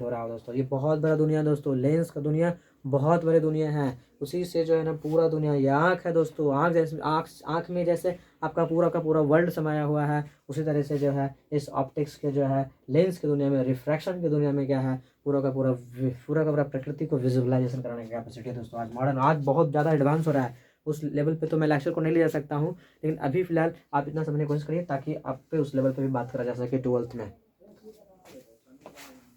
हो रहा हो दोस्तों। ये बहुत बड़ा दुनिया है दोस्तों, लेंस का दुनिया बहुत बड़ी दुनिया है। उसी से जो है ना पूरा दुनिया, ये आँख है दोस्तों, आँख जैसे आँख में जैसे आपका पूरा का पूरा वर्ल्ड समाया हुआ है, उसी तरह से जो है इस ऑप्टिक्स के जो है लेंस की दुनिया में, रिफ्रैक्शन की दुनिया में क्या है, पूरा का पूरा प्रकृति को विजुअलाइजेशन कराने की कैपेसिटी है दोस्तों। आज बहुत ज़्यादा एडवांस हो रहा है। उस लेवल पे तो मैं लेक्चर को नहीं ले जा सकता हूँ, लेकिन अभी फिलहाल आप इतना समझने की कोशिश करिए ताकि आप पे उस लेवल पे भी बात करा जा सके 12th में।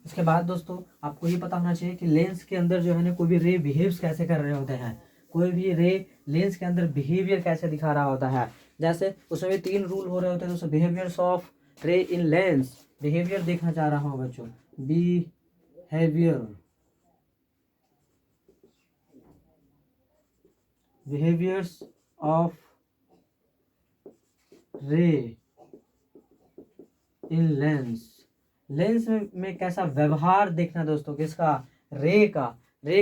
इसके बाद दोस्तों आपको ये पता होना चाहिए कि लेंस के अंदर जो है ना कोई भी रे बिहेव्स कैसे कर रहे होते हैं, कोई भी रे लेंस के अंदर बिहेवियर कैसे दिखा रहा होता है। जैसे उसमें भी 3 रूल हो रहे होते हैं दोस्तों। बिहेवियर्स ऑफ रे इन लेंस, बिहेवियर देखना चाह रहा हूँ बच्चों, बिहेवियर बिहेवियर्स ऑफ रे इन लेंस, लेंस में कैसा व्यवहार देखना दोस्तों, किसका, रे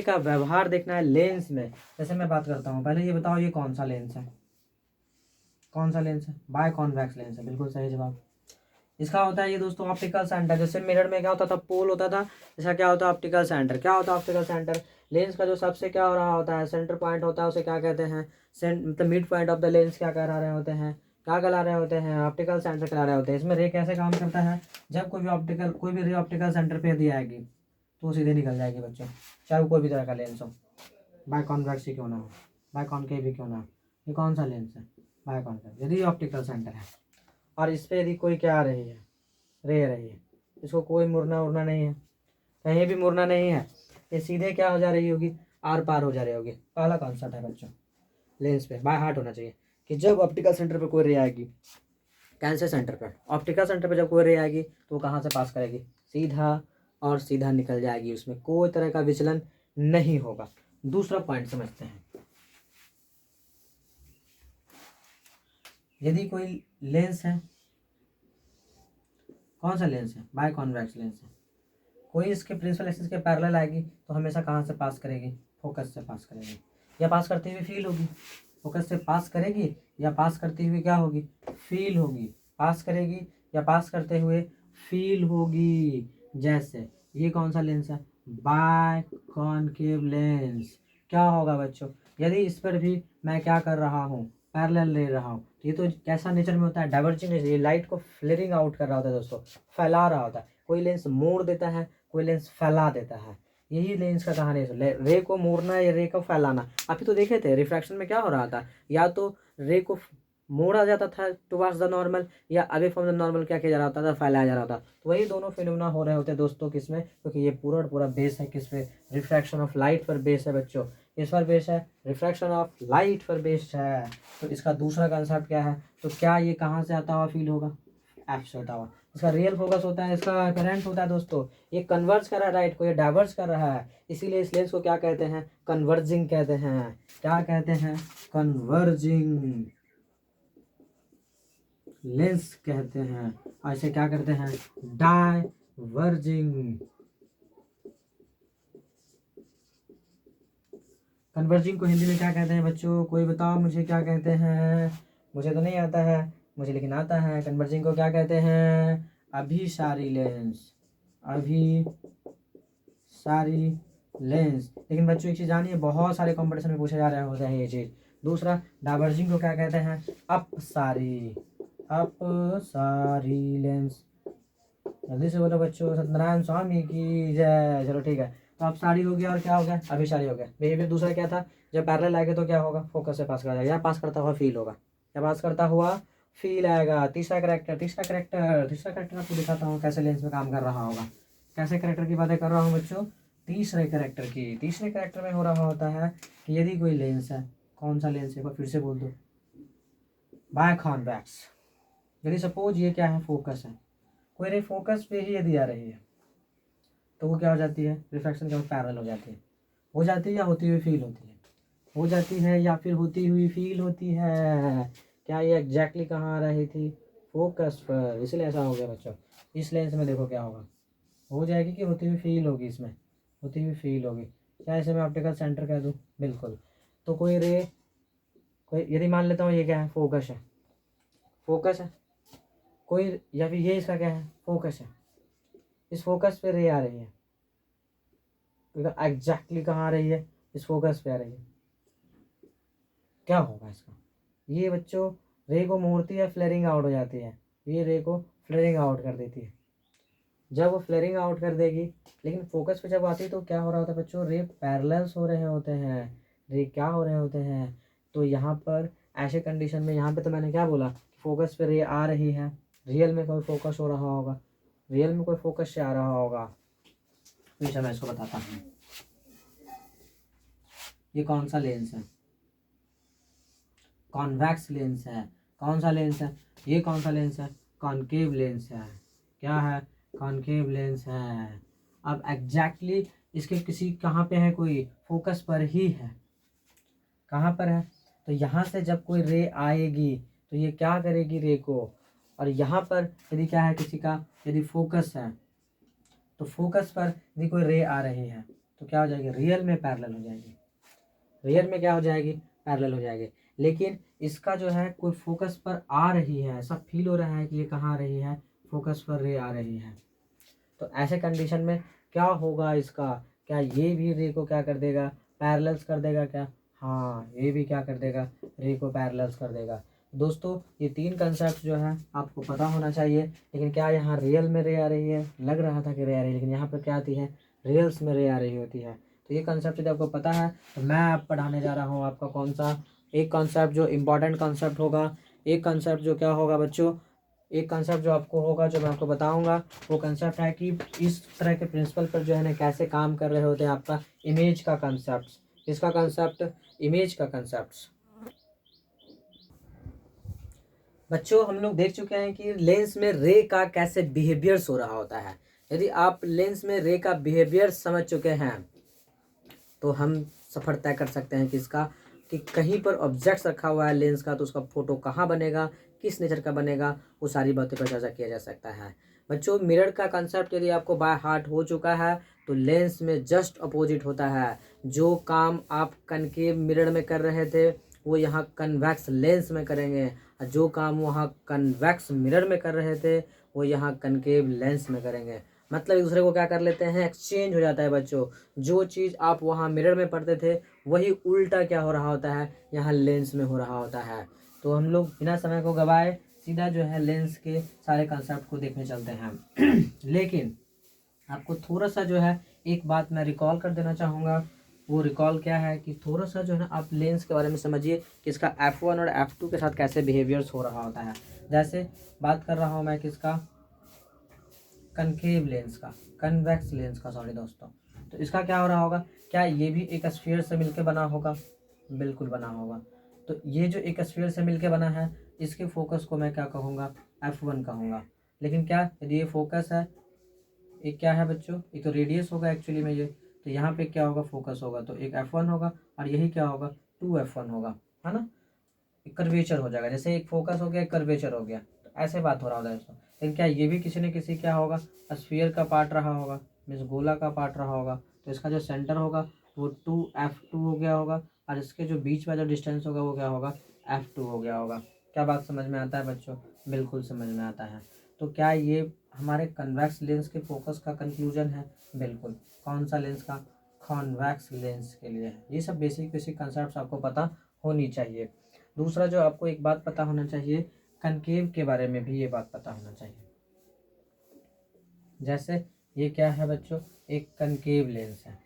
का व्यवहार देखना है लेंस में। जैसे मैं बात करता हूँ, पहले ये बताओ ये कौन सा लेंस है, कौन सा लेंस है, बाय कॉन्वेक्स लेंस है, बिल्कुल सही जवाब। इसका होता है ये दोस्तों ऑप्टिकल सेंटर। जैसे मिरर में क्या होता था, पोल होता था, इसका क्या होता है ऑप्टिकल सेंटर। क्या होता है ऑप्टिकल सेंटर, लेंस का जो सबसे क्या हो रहा होता है, सेंटर पॉइंट होता है, उसे क्या कहते हैं, मतलब mid point of the lens क्या करा रहे होते हैं, क्या कहला रहे होते हैं, ऑप्टिकल सेंटर कहला रहे होते हैं। इसमें रे कैसे काम करता है, जब कोई भी रे ऑप्टिकल सेंटर पे दी आएगी तो सीधे निकल जाएगी बच्चों, चाहे वो कोई भी तरह का लेंस हो, बाय कॉन्वेक्स ही क्यों ना हो, बाय कॉनकेव ही क्यों ना हो। ये कौन सा लेंस है, बाय कॉन्वेक्स, यदि ऑप्टिकल सेंटर है और इस पर यदि कोई क्या आ रही है, रे रही है, इसको कोई मुड़ना उड़ना नहीं है, कहीं भी मुड़ना नहीं है, ये सीधे क्या हो जा रही होगी, आर पार हो जा रही होगी। पहला कॉन्सेप्ट है बच्चों, लेंस पे बाय हार्ट होना चाहिए कि जब ऑप्टिकल सेंटर पे कोई रे आएगी, कैंसर सेंटर पे, ऑप्टिकल सेंटर पे जब कोई रे आएगी तो वो कहाँ से पास करेगी, सीधा और सीधा निकल जाएगी, उसमें कोई तरह का विचलन नहीं होगा। दूसरा पॉइंट समझते हैं, यदि कोई लेंस है, कौन सा लेंस है, बाय कॉन्वेक्स लेंस है, कोई इसके प्रिंसिपल एक्सिस के पैरेलल आएगी तो हमेशा कहाँ से पास करेगी, फोकस से पास करेगी, या पास करते हुए फील होगी, फोकस से पास करेगी या पास करते हुए क्या होगी, फील होगी, पास करेगी या पास करते हुए फील होगी। जैसे ये कौन सा लेंस है, बाय कॉनकेव लेंस। क्या होगा बच्चों, यदि इस पर भी मैं क्या कर रहा हूँ, पैरेलल ले रहा हूँ, ये तो कैसा नेचर में होता है, डाइवर्जिंग नेचर, ये लाइट को फ्लेयरिंग आउट कर रहा होता है दोस्तों, फैला रहा होता है। कोई लेंस मोड़ देता है, कोई लेंस फैला देता है, यही लेंस का कहानी है। रे को मोड़ना या रे को फैलाना, आप ही तो देखे थे रिफ्रैक्शन में क्या हो रहा था, या तो रे को मोड़ा जाता था टुवर्ड्स द नॉर्मल, या अवे फ्रॉम द नॉर्मल क्या किया जा रहा था, फैलाया जा रहा था। तो वही दोनों फिनोमेना हो रहे होते हैं दोस्तों, किसमें, क्योंकि ये पूरा बेस है किस पे, रिफ्रैक्शन ऑफ लाइट पर बेस है बच्चों, किस पर बेस है, रिफ्रैक्शन ऑफ लाइट पर बेस्ड है। तो इसका दूसरा कंसेप्ट क्या है, तो क्या ये कहाँ से आता हुआ फील होगा, एफ से होता हुआ। इसका रियल फोकस होता है, इसका करंट होता है दोस्तों, ये कन्वर्ज कर रहा है लाइट को, ये डाइवर्स कर रहा है, इसीलिए इस लेंस को क्या कहते हैं, कन्वर्जिंग कहते हैं। क्या कहते हैं, कन्वर्जिंग लेंस कहते हैं। ऐसे क्या करते हैं, डाइवर्जिंग। कन्वर्जिंग को हिंदी में क्या कहते हैं बच्चों, कोई बताओ मुझे क्या कहते हैं, मुझे तो नहीं आता है, मुझे लेकिन आता है। कन्वर्जिंग को क्या कहते हैं, अभिसारी लेंस, अभिसारी लेंस। लेकिन बच्चों एक चीज़ जानिए, बहुत सारे कंपटीशन में पूछे जा रहे होते हैं ये चीज़। दूसरा, डाइवर्जिंग को क्या कहते हैं, अपसारी, अपसारी लेंस। जल्दी से बोलो बच्चों, सत्यनारायण स्वामी की जय। चलो ठीक है, तो अपसारी हो गया और क्या हो गया, अभिसारी हो गया। बिहेवियर दूसरा क्या था, जब पैरेलल आएगा तो क्या होगा, फोकस से पास करा जाएगा, या पास करता हुआ फील होगा, या पास करता हुआ फील आएगा। तीसरा करेक्टर आपको दिखाता हूँ कैसे लेंस में काम कर रहा होगा। कैसे करेक्टर की बातें कर रहा हूँ बच्चों, तीसरे करेक्टर में हो रहा होता है कि यदि कोई लेंस है, कौन सा लेंस है, फिर से बोल दो, बाय कॉन्वेक्स। यदि सपोज ये क्या है, फोकस है, कोई रे फोकस पे ही यदि आ रही है तो वो क्या हो जाती है, रिफ्रैक्शन के बाद पैरेलल हो जाती है, हो जाती है या होती हुई फील होती है, हो जाती है या फिर होती हुई फील होती है। क्या ये एग्जैक्टली कहाँ आ रही थी, फोकस पर, इसलिए ऐसा हो गया बच्चों। इस लेंस में देखो क्या होगा, हो जाएगी कि होती हुई फील होगी, इसमें होती हुई फील होगी। क्या इसे मैं ऑप्टिकल सेंटर कह दूँ, बिल्कुल। तो कोई रे, कोई यदि मान लेता हूँ ये क्या है, फोकस है कोई, या फिर ये इसका क्या है, फोकस है, इस फोकस पे रे आ रही है, एकदम एग्जैक्टली कहाँ आ रही है, इस फोकस पे आ रही है, क्या होगा इसका? ये बच्चों रे को मोड़ती है, फ्लेयरिंग आउट हो जाती है, ये रे को फ्लेयरिंग आउट कर देती है। जब वो फ्लेयरिंग आउट कर देगी, लेकिन फोकस पे जब आती है तो क्या हो रहा होता है बच्चों, रे पैरेलल्स हो रहे होते हैं, रे क्या हो रहे होते हैं। तो यहाँ पर ऐसे कंडीशन में, यहाँ पे तो मैंने क्या बोला, फोकस पे रे आ रही है, रियल में कोई फोकस हो रहा होगा, रियल में कोई फोकस से आ रहा होगा। पीछे मैं इसको बताता हूँ, ये कौन सा लेंस है, कॉन्वेक्स लेंस है। कौन सा लेंस है, ये कौन सा लेंस है, कॉनकेव लेंस है। क्या है, कॉनकेव लेंस है। अब एग्जैक्टली इसके किसी कहाँ पे है, कोई फोकस पर ही है, कहाँ पर है, तो यहाँ से जब कोई रे आएगी तो ये क्या करेगी रे को, और यहाँ पर यदि क्या है किसी का, यदि फोकस है तो फोकस पर यदि कोई रे आ रही है तो क्या हो जाएगी, रियल में पैरेलल हो जाएगी, रियल में क्या हो जाएगी, पैरेलल हो जाएगी। लेकिन इसका जो है कोई फोकस पर आ रही है, ऐसा फील हो रहा है कि ये कहाँ आ रही है, फोकस पर रे आ रही है। तो ऐसे कंडीशन में क्या होगा इसका, क्या ये भी रे को क्या कर देगा, पैरेलल्स कर देगा क्या, हाँ ये भी क्या कर देगा, रे को पैरेलल्स कर देगा। दोस्तों ये तीन कंसेप्ट जो है आपको पता होना चाहिए। लेकिन क्या यहाँ रियल में रे आ रही है, लग रहा था कि रे आ रही है, लेकिन यहाँ पर क्या आती है, रियल्स में रे आ रही होती है। तो ये कंसेप्ट यदि आपको पता है तो मैं आप पढ़ाने जा रहा हूँ आपका कौन सा, एक कॉन्सेप्ट जो इम्पॉर्टेंट कॉन्सेप्ट होगा, एक कॉन्सेप्ट जो क्या होगा बच्चों, एक कंसेप्ट जो आपको होगा, जो मैं आपको बताऊंगा, वो कंसेप्ट है कि इस तरह के प्रिंसिपल पर जो है ना कैसे काम कर रहे होते हैं, आपका इमेज का कंसेप्ट, इसका कंसेप्ट, इमेज का कंसेप्ट। बच्चों हम लोग देख चुके हैं कि लेंस में रे का कैसे बिहेवियर्स हो रहा होता है। यदि आप लेंस में रे का बिहेवियर समझ चुके हैं तो हम सफर तय कर सकते हैं किसका, कि कहीं पर ऑब्जेक्ट्स रखा हुआ है लेंस का तो उसका फोटो कहाँ बनेगा, किस नेचर का बनेगा, वो सारी बातों पर चर्चा किया जा सकता है। बच्चों मिरर का कंसेप्ट यदि आपको बाय हार्ट हो चुका है तो लेंस में जस्ट अपोजिट होता है। जो काम आप कनकेव मिरर में कर रहे थे वो यहाँ कन्वेक्स लेंस में करेंगे, और जो काम वहाँ कन्वेक्स मिरर में कर रहे थे वो यहाँ कनकेव लेंस में करेंगे। मतलब एक दूसरे को क्या कर लेते हैं, एक्सचेंज हो जाता है बच्चों। जो चीज़ आप वहाँ मिरर में पढ़ते थे वही उल्टा क्या हो रहा होता है, यहाँ लेंस में हो रहा होता है। तो हम लोग बिना समय को गवाए सीधा जो है लेंस के सारे कंसेप्ट को देखने चलते हैं। लेकिन आपको थोड़ा सा जो है एक बात मैं रिकॉल कर देना चाहूँगा। वो रिकॉल क्या है कि थोड़ा सा जो है ना आप लेंस के बारे में समझिए कि इसका F1 और F2 के साथ कैसे बिहेवियर्स हो रहा होता है। जैसे बात कर रहा हूँ मैं किसका, कनकेव लेंस का, कन्वेक्स लेंस का, सॉरी दोस्तों। तो इसका क्या हो रहा होगा, क्या ये भी एक स्फीयर से मिलकर बना होगा, बिल्कुल बना होगा। तो ये जो एक स्फीयर से मिलकर बना है इसके फोकस को मैं क्या कहूँगा, F1 कहूँगा। लेकिन क्या यदि ये फोकस है, एक क्या है बच्चों, एक तो रेडियस होगा एक्चुअली में ये, तो यहाँ पे क्या होगा, फोकस होगा, तो एक F1 होगा और यही क्या होगा, 2F1 होगा, है ना। एक कर्वेचर हो जाएगा, जैसे एक फोकस हो गया एक कर्वेचर हो गया, तो ऐसे बात हो रहा होता है दोस्तों। लेकिन क्या ये भी किसी न किसी क्या होगा, स्फीयर का पार्ट रहा होगा, मीन्स गोला का पार्ट रहा होगा। तो इसका जो सेंटर होगा वो 2F2 हो गया होगा, और इसके जो बीच में जो डिस्टेंस होगा वो क्या होगा, F2 हो गया होगा। क्या बात समझ में आता है बच्चों, बिल्कुल समझ में आता है। तो क्या ये हमारे कन्वेक्स लेंस के फोकस का कंक्लूजन है, बिल्कुल। कौन सा लेंस का, कॉन्वेक्स लेंस के लिए है। ये सब बेसिक बेसिक कंसेप्ट आपको पता होनी चाहिए। दूसरा जो आपको एक बात पता होना चाहिए, कनकेव के बारे में भी ये बात पता होना चाहिए। जैसे ये क्या है बच्चों, एक कनकेव लेंस है,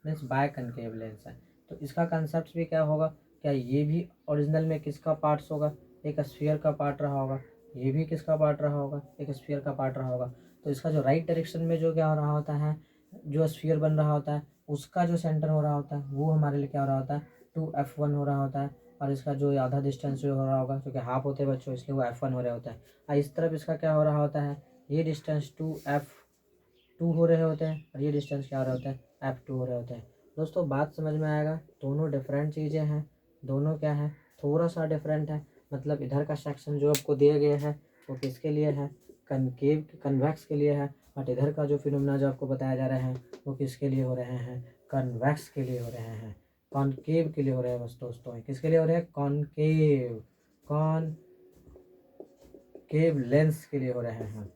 मीन्स बाय कनकेव लेंस है। तो इसका कंसेप्ट भी क्या होगा, क्या ये भी ओरिजिनल में किसका पार्ट्स होगा, एक स्फीयर का पार्ट रहा होगा, ये भी किसका पार्ट रहा होगा, एक स्फीयर का पार्ट रहा होगा। तो इसका जो राइट डायरेक्शन में जो क्या हो रहा होता है, जो स्फीयर बन रहा होता है उसका जो सेंटर हो रहा होता है वो हमारे लिए क्या हो रहा होता है, 2F1 हो रहा होता है। और इसका जो आधा डिस्टेंस जो हो रहा होगा, क्योंकि हाफ होते हैं बच्चों इसलिए वो F1 हो रहा होता है। और इस तरफ इसका क्या हो रहा होता है, ये डिस्टेंस 2F2 हो रहे होते हैं, और ये डिस्टेंस क्या हो रहा होता है, F2 हो रहे होते हैं। दोस्तों बात समझ में आएगा, दोनों डिफरेंट चीज़ें हैं, दोनों क्या है, थोड़ा सा डिफरेंट है। मतलब इधर का सेक्शन जो आपको दिया गया है वो किसके लिए है, कनकेव कन्वेक्स के लिए है, बट इधर का जो फिनोमेना जो आपको बताया जा रहा है वो किसके लिए हो रहे हैं, कन्वेक्स के लिए हो रहे हैं, कॉनकेव के लिए हो रहे हैं। बस दोस्तों किसके लिए हो रहे हैं, कॉनकेव, कॉनकेव लेंस के लिए हो रहे हैं।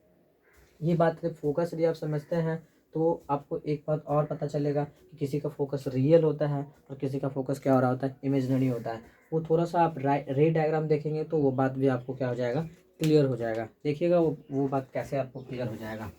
ये बात फोकस यदि आप समझते हैं तो आपको एक बात और पता चलेगा कि किसी का फोकस रियल होता है और किसी का फोकस क्या हो रहा होता है, इमेजिनरी होता है। वो थोड़ा सा आप रे डायग्राम देखेंगे तो वो बात भी आपको क्या हो जाएगा, क्लियर हो जाएगा। देखिएगा वो बात कैसे आपको क्लियर हो जाएगा।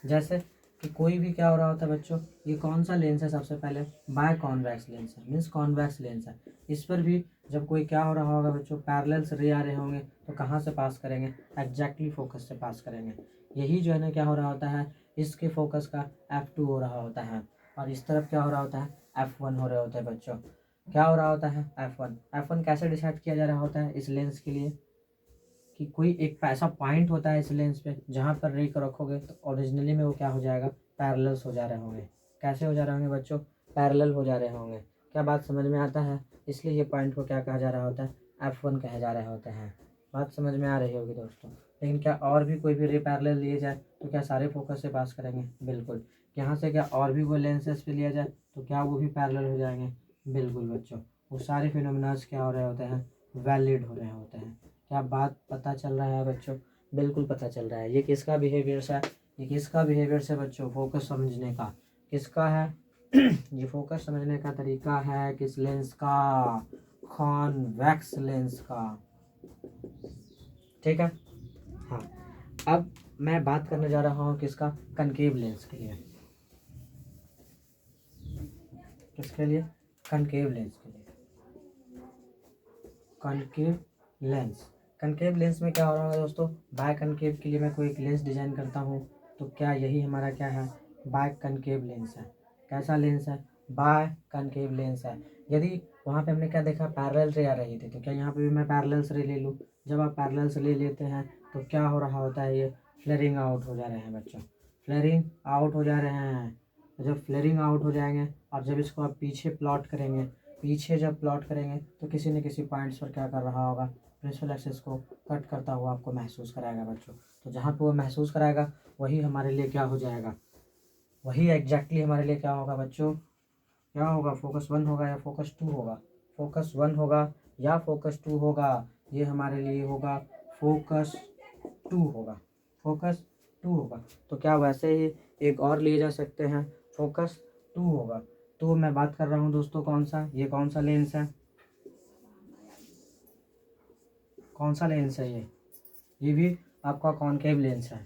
जैसे कि कोई भी क्या हो रहा होता है बच्चों, ये कौन सा लेंस है, सबसे पहले बाय कॉन्वेक्स लेंस है, मीन्स कॉन्वेक्स लेंस है। इस पर भी जब कोई क्या हो रहा होगा बच्चों, पैरेलल्स रे आ रहे होंगे तो कहाँ से पास करेंगे, एग्जैक्टली फोकस से पास करेंगे। यही जो है ना क्या हो रहा होता है, इसके फोकस का F2 हो रहा होता है और इस तरफ क्या हो रहा होता है, F1 हो रहे होते हैं बच्चों। क्या हो रहा होता है, F1 कैसे डिसाइड किया जा रहा होता है इस लेंस के लिए, कि कोई एक ऐसा पॉइंट होता है इस लेंस पे जहाँ पर रे को रखोगे तो ओरिजिनली में वो क्या हो जाएगा, पैरेलल्स हो जा रहे होंगे। कैसे हो जा रहे होंगे बच्चों, पैरेलल हो जा रहे होंगे। क्या बात समझ में आता है? इसलिए ये पॉइंट को क्या कहा जा रहा होता है, F1 कहे जा रहे होते हैं। बात समझ में आ रही होगी दोस्तों। लेकिन क्या और भी कोई भी रे पैरेलल लिए जाए तो क्या सारे फोकस से पास करेंगे? बिल्कुल। यहाँ से क्या और भी कोई लेंसेज पे लिया जाए तो क्या वो भी पैरेलल हो जाएंगे? बिल्कुल बच्चों। वो सारे फिनोमिनास क्या हो रहे होते हैं, वैलिड हो रहे होते हैं। क्या बात पता चल रहा है बच्चों? बिल्कुल पता चल रहा है। ये किसका बिहेवियर्स है, ये किसका बिहेवियर्स है बच्चों, फोकस समझने का। किसका है ये फोकस समझने का तरीका है किस लेंस का, कॉन्वेक्स लेंस का। ठीक है। हाँ, अब मैं बात करने जा रहा हूँ किसका, कनकेव लेंस के लिए। किसके लिए, कनकेव लेंस के लिए। कनकेव लेंस, कनकेव लेंस में क्या हो रहा है दोस्तों, बाय कनकेव के लिए मैं कोई एक लेंस डिजाइन करता हूँ तो क्या यही हमारा क्या है, बाय कनकेव लेंस है। कैसा लेंस है, बाय कनकेव लेंस है। यदि वहाँ पे हमने क्या देखा, पैरेलल रे आ रही थी, तो क्या यहाँ पे भी मैं पैरेलल्स रे ले लूँ। जब आप पैरेलल्स ले लेते हैं तो क्या हो रहा होता है, ये फ्लेयरिंग आउट हो जा रहे हैं बच्चों, फ्लेयरिंग आउट हो जा रहे हैं। तो जब फ्लेयरिंग आउट हो जाएंगे और जब इसको आप पीछे प्लॉट करेंगे, पीछे जब प्लॉट करेंगे तो किसी न किसी पॉइंट्स पर क्या कर रहा होगा, प्रिंसिपल एक्सिस को कट करता हुआ आपको महसूस कराएगा बच्चों। तो जहाँ पे वो महसूस कराएगा वही हमारे लिए क्या हो जाएगा, वही एग्जैक्टली हमारे लिए क्या होगा बच्चों, क्या होगा, फोकस 1 होगा या फोकस 2 होगा, फोकस 1 होगा या फोकस 2 होगा। ये हमारे लिए होगा फोकस 2 होगा, फोकस 2 होगा। तो क्या वैसे ही एक और लिए जा सकते हैं, फोकस 2 होगा। तो मैं बात कर रहा हूँ दोस्तों कौन सा, ये कौन सा लेंस है, कौन सा लेंस है ये भी आपका कॉनकेव लेंस है,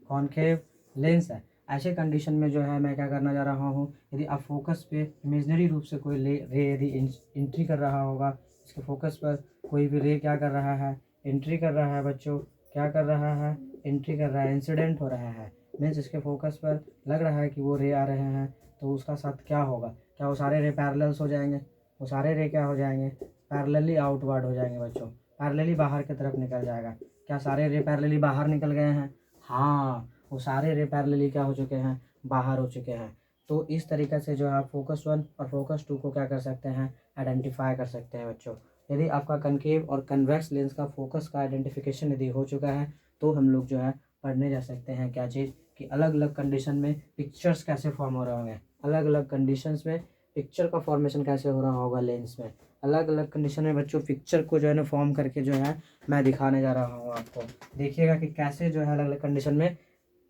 कॉनकेव लेंस है। ऐसे कंडीशन में जो है मैं क्या करना जा रहा हूँ, यदि आप फोकस पे इमेजनरी रूप से कोई रे यदि एंट्री कर रहा होगा, इसके फोकस पर कोई भी रे क्या कर रहा है, एंट्री कर रहा है बच्चों, क्या कर रहा है, एंट्री कर रहा है, इंसिडेंट हो रहा है। मीन्स इसके फोकस पर लग रहा है कि वो रे आ रहे हैं, तो उसका साथ क्या होगा, क्या वो सारे रे पैरेलल्स हो जाएंगे, वो सारे रे क्या हो जाएंगे, पैरेलली आउटवर्ड हो जाएंगे बच्चों, पैरेलली बाहर की तरफ निकल जाएगा। क्या सारे रे पैरेलली बाहर निकल गए हैं? हाँ, वो सारे रे पैरेलली क्या हो चुके हैं, बाहर हो चुके हैं। तो इस तरीके से जो है आप फोकस 1 और फोकस 2 को क्या कर सकते हैं, आइडेंटिफाई कर सकते हैं बच्चों। यदि आपका कनकेव और कन्वेक्स लेंस का फोकस का आइडेंटिफिकेशन यदि हो चुका है तो हम लोग जो है पढ़ने जा सकते हैं क्या चीज़, कि अलग अलग कंडीशन में पिक्चर्स कैसे फॉर्म हो रहे होंगे, अलग अलग कंडीशंस में पिक्चर का फॉर्मेशन कैसे हो रहा होगा लेंस में। अलग अलग कंडीशन में बच्चों पिक्चर को जो है ना फॉर्म करके जो है मैं दिखाने जा रहा हूँ आपको। देखिएगा कि कैसे जो है अलग अलग कंडीशन में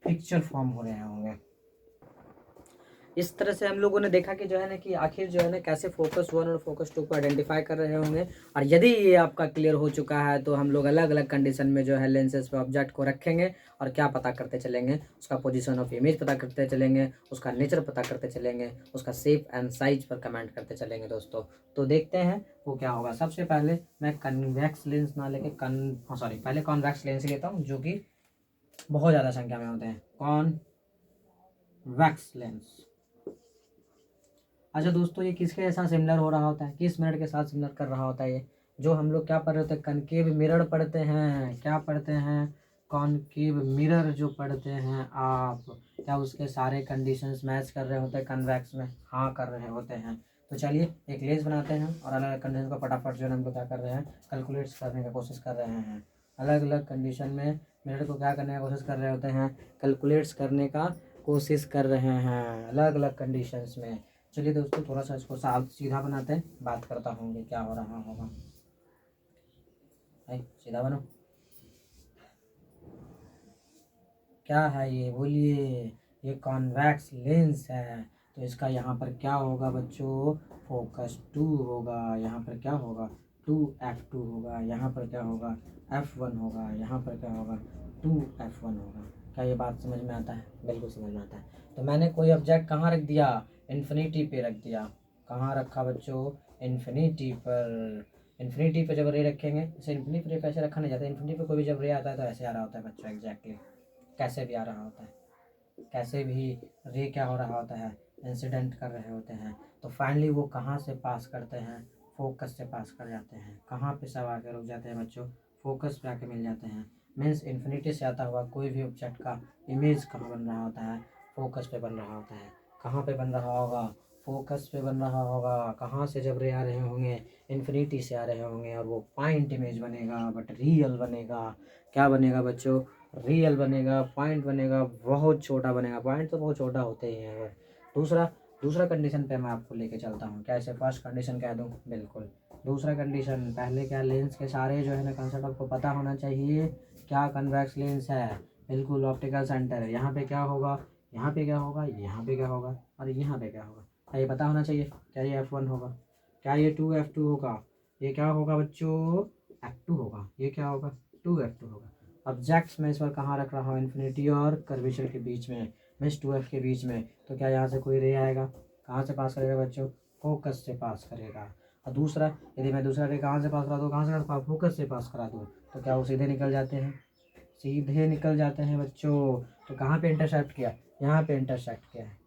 पिक्चर फॉर्म हो रहे होंगे। इस तरह से हम लोगों ने देखा कि जो है ना कि आखिर जो है ना कैसे फोकस 1 और फोकस 2 को आइडेंटिफाई कर रहे होंगे। और यदि ये आपका क्लियर हो चुका है तो हम लोग अलग अलग कंडीशन में जो है लेंसेज पे ऑब्जेक्ट को रखेंगे और क्या पता करते चलेंगे, उसका पोजीशन ऑफ इमेज पता करते चलेंगे, उसका नेचर पता करते चलेंगे, उसका शेप एंड साइज पर कमेंट करते चलेंगे दोस्तों। तो देखते हैं वो क्या होगा। सबसे पहले मैं कन्वेक्स लेंस ना लेके पहले कॉन्वेक्स लेंस लेता हूँ जो कि बहुत ज़्यादा संख्या में होते हैं, कॉन्वेक्स लेंस। अच्छा दोस्तों, ये किसके जैसा सिमिलर हो रहा होता है, किस मिरर के साथ सिमिलर कर रहा होता है ये, जो हम लोग क्या पढ़ रहे होते हैं, कनकेव मिरर पढ़ते हैं। क्या पढ़ते हैं, कॉनकेव मिरर जो पढ़ते हैं आप, क्या उसके सारे कंडीशंस मैच कर रहे होते हैं कन्वेक्स में? हाँ, कर रहे होते हैं। तो चलिए एक लेंस बनाते हैं और अलग अलग कंडीशन को फटाफट जो है हम लोग क्या कर रहे हैं, कैलकुलेट करने की कोशिश कर रहे हैं। अलग अलग कंडीशन में मिरर को क्या करने की कोशिश कर रहे होते हैं, कैलकुलेट्स करने का कोशिश कर रहे हैं अलग अलग कंडीशंस में। चलिए दोस्तों थोड़ा सा इसको साफ सीधा बनाते हैं, बात करता हूँ कि क्या हो रहा होगा। भाई सीधा बनो। क्या है ये बोलिए? ये कॉन्वेक्स लेंस है। तो इसका यहाँ पर क्या होगा बच्चों? फोकस 2 होगा। यहाँ पर क्या होगा? 2f2 होगा। यहाँ पर क्या होगा? f1 होगा। यहाँ पर क्या होगा? 2f1 होगा। क्या ये बात समझ में आता है? बिल्कुल समझ में आता है। तो मैंने कोई ऑब्जेक्ट कहाँ रख दिया? इन्फिनिटी पे रख दिया। कहाँ रखा बच्चों? इन्फिनिटी पर। इन्फिनिटी पे जब रे रखेंगे, जैसे इन्फिनिटी पे कैसे रखा नहीं जाता, इन्फिनिटी पे कोई भी जब रे आता है तो ऐसे आ रहा होता है बच्चों, एग्जैक्टली कैसे भी आ रहा होता है। कैसे भी रे क्या हो रहा होता है? इंसिडेंट कर रहे होते हैं। तो फाइनली वो कहाँ से पास करते हैं? फोकस से पास कर जाते हैं। कहाँ पे सब आके रुक जाते हैं बच्चों? फोकस पे आके मिल जाते हैं। मीन्स इन्फिनिटी से आता हुआ कोई भी ऑब्जेक्ट का इमेज कहाँ बन रहा होता है? फोकस पे बन रहा होता है। कहाँ पे बन रहा होगा? फोकस पे बन रहा होगा। कहाँ से जब रे आ रहे होंगे? इन्फिनिटी से आ रहे होंगे, और वो पॉइंट इमेज बनेगा, बट रियल बनेगा। क्या बनेगा बच्चों? रियल बनेगा। पॉइंट बनेगा, बहुत छोटा बनेगा। पॉइंट तो बहुत छोटा होते ही है। दूसरा दूसरा कंडीशन पे मैं आपको लेके चलता हूँ। क्या इसे फर्स्ट कंडीशन कह दूँ? बिल्कुल। दूसरा कंडीशन, पहले क्या, लेंस के सारे जो है ना कंसेप्ट आपको पता होना चाहिए। क्या कन्वेक्स लेंस है? बिल्कुल ऑप्टिकल सेंटर है। यहाँ पे क्या होगा? यहाँ पे क्या होगा? यहाँ पे क्या होगा? और यहाँ पे क्या होगा? क्या ये पता होना चाहिए? क्या ये f1 होगा? क्या ये 2f2 होगा? ये क्या होगा बच्चों? f2 होगा। ये क्या होगा? 2f2 होगा। ऑब्जेक्ट्स में इस बार कहाँ रख रहा हूँ? इन्फिनिटी और कर्वेचर के बीच में, मीन्स 2f के बीच में। तो क्या यहाँ से कोई रे आएगा? कहाँ से पास करेगा बच्चों? फोकस से पास करेगा। और दूसरा, यदि मैं दूसरा रे कहाँ से पास करा दूँ? कहाँ से करा? फोकस से पास करा दूँ, तो क्या वो सीधे निकल जाते हैं? सीधे निकल जाते हैं बच्चों। तो कहाँ पे इंटरसेप्ट किया? यहाँ पे इंटरसेप्ट किया है।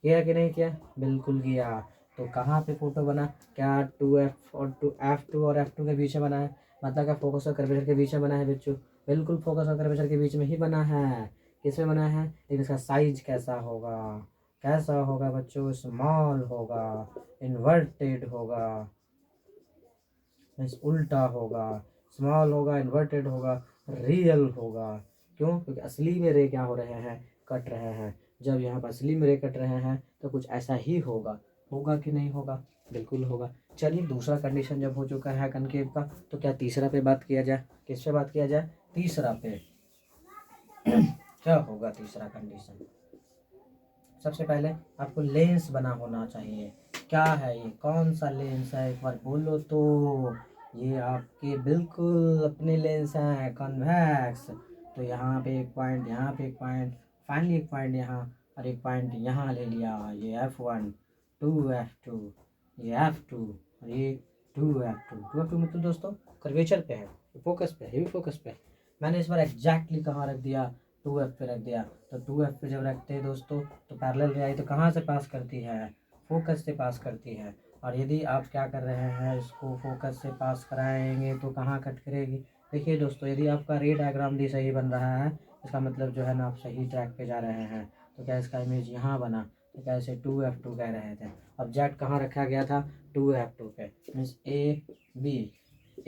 किया कि नहीं किया? बिल्कुल किया। तो कहाँ पे फोटो बना? क्या 2f और 2f2 और f2 के बीच में बना है? मतलब क्या फोकस और कर्वेचर के बीच में बना है बच्चों? बिल्कुल फोकस और कर्वेचर के बीच में ही बना है। किस में बना है? लेकिन इसका साइज कैसा होगा? कैसा होगा बच्चों? स्मॉल होगा, इन्वर्टेड होगा, मीन्स उल्टा होगा। स्मॉल होगा, इन्वर्टेड होगा, रियल होगा। क्यों? क्योंकि असली में रे क्या हो रहे हैं? कट रहे हैं। जब यहाँ पर असली में रे कट रहे हैं तो कुछ ऐसा ही होगा। होगा कि नहीं होगा? बिल्कुल होगा। चलिए, दूसरा कंडीशन जब हो चुका है कनकेव का, तो क्या तीसरा पे बात किया जाए? किस पे बात किया जाए? तीसरा पे। क्या होगा तीसरा कंडीशन? सबसे पहले आपको लेंस बना होना चाहिए। क्या है ये? कौन सा लेंस है? एक बार बोलो तो। ये आपके बिल्कुल अपने लेंस हैं, कॉन्वेक्स। तो यहाँ पे एक पॉइंट, यहाँ पे एक पॉइंट, फाइनली एक पॉइंट यहाँ, और एक पॉइंट यहाँ ले लिया। ये f1, 2f2, ये f2, और ये 2f2। 2f2 मतलब दोस्तों कर्वेचर पे है, फोकस पे है, ये भी फोकस पे है। मैंने इस बार एग्जैक्टली कहाँ रख दिया? 2f पे रख दिया। तो 2f पे जब रखते हैं दोस्तों, तो पैरेलल रे आई तो कहाँ से पास करती है? फोकस से पास करती है। और यदि आप क्या कर रहे हैं, इसको फोकस से पास कराएंगे तो कहाँ कट करेगी? देखिए दोस्तों, यदि आपका रे डायग्राम भी सही बन रहा है, इसका मतलब जो है ना आप सही ट्रैक पे जा रहे हैं। तो क्या इसका इमेज यहाँ बना? तो क्या इसे 2f2 कह रहे थे? ऑब्जेक्ट कहाँ रखा गया था? 2f2 पे। Means A B,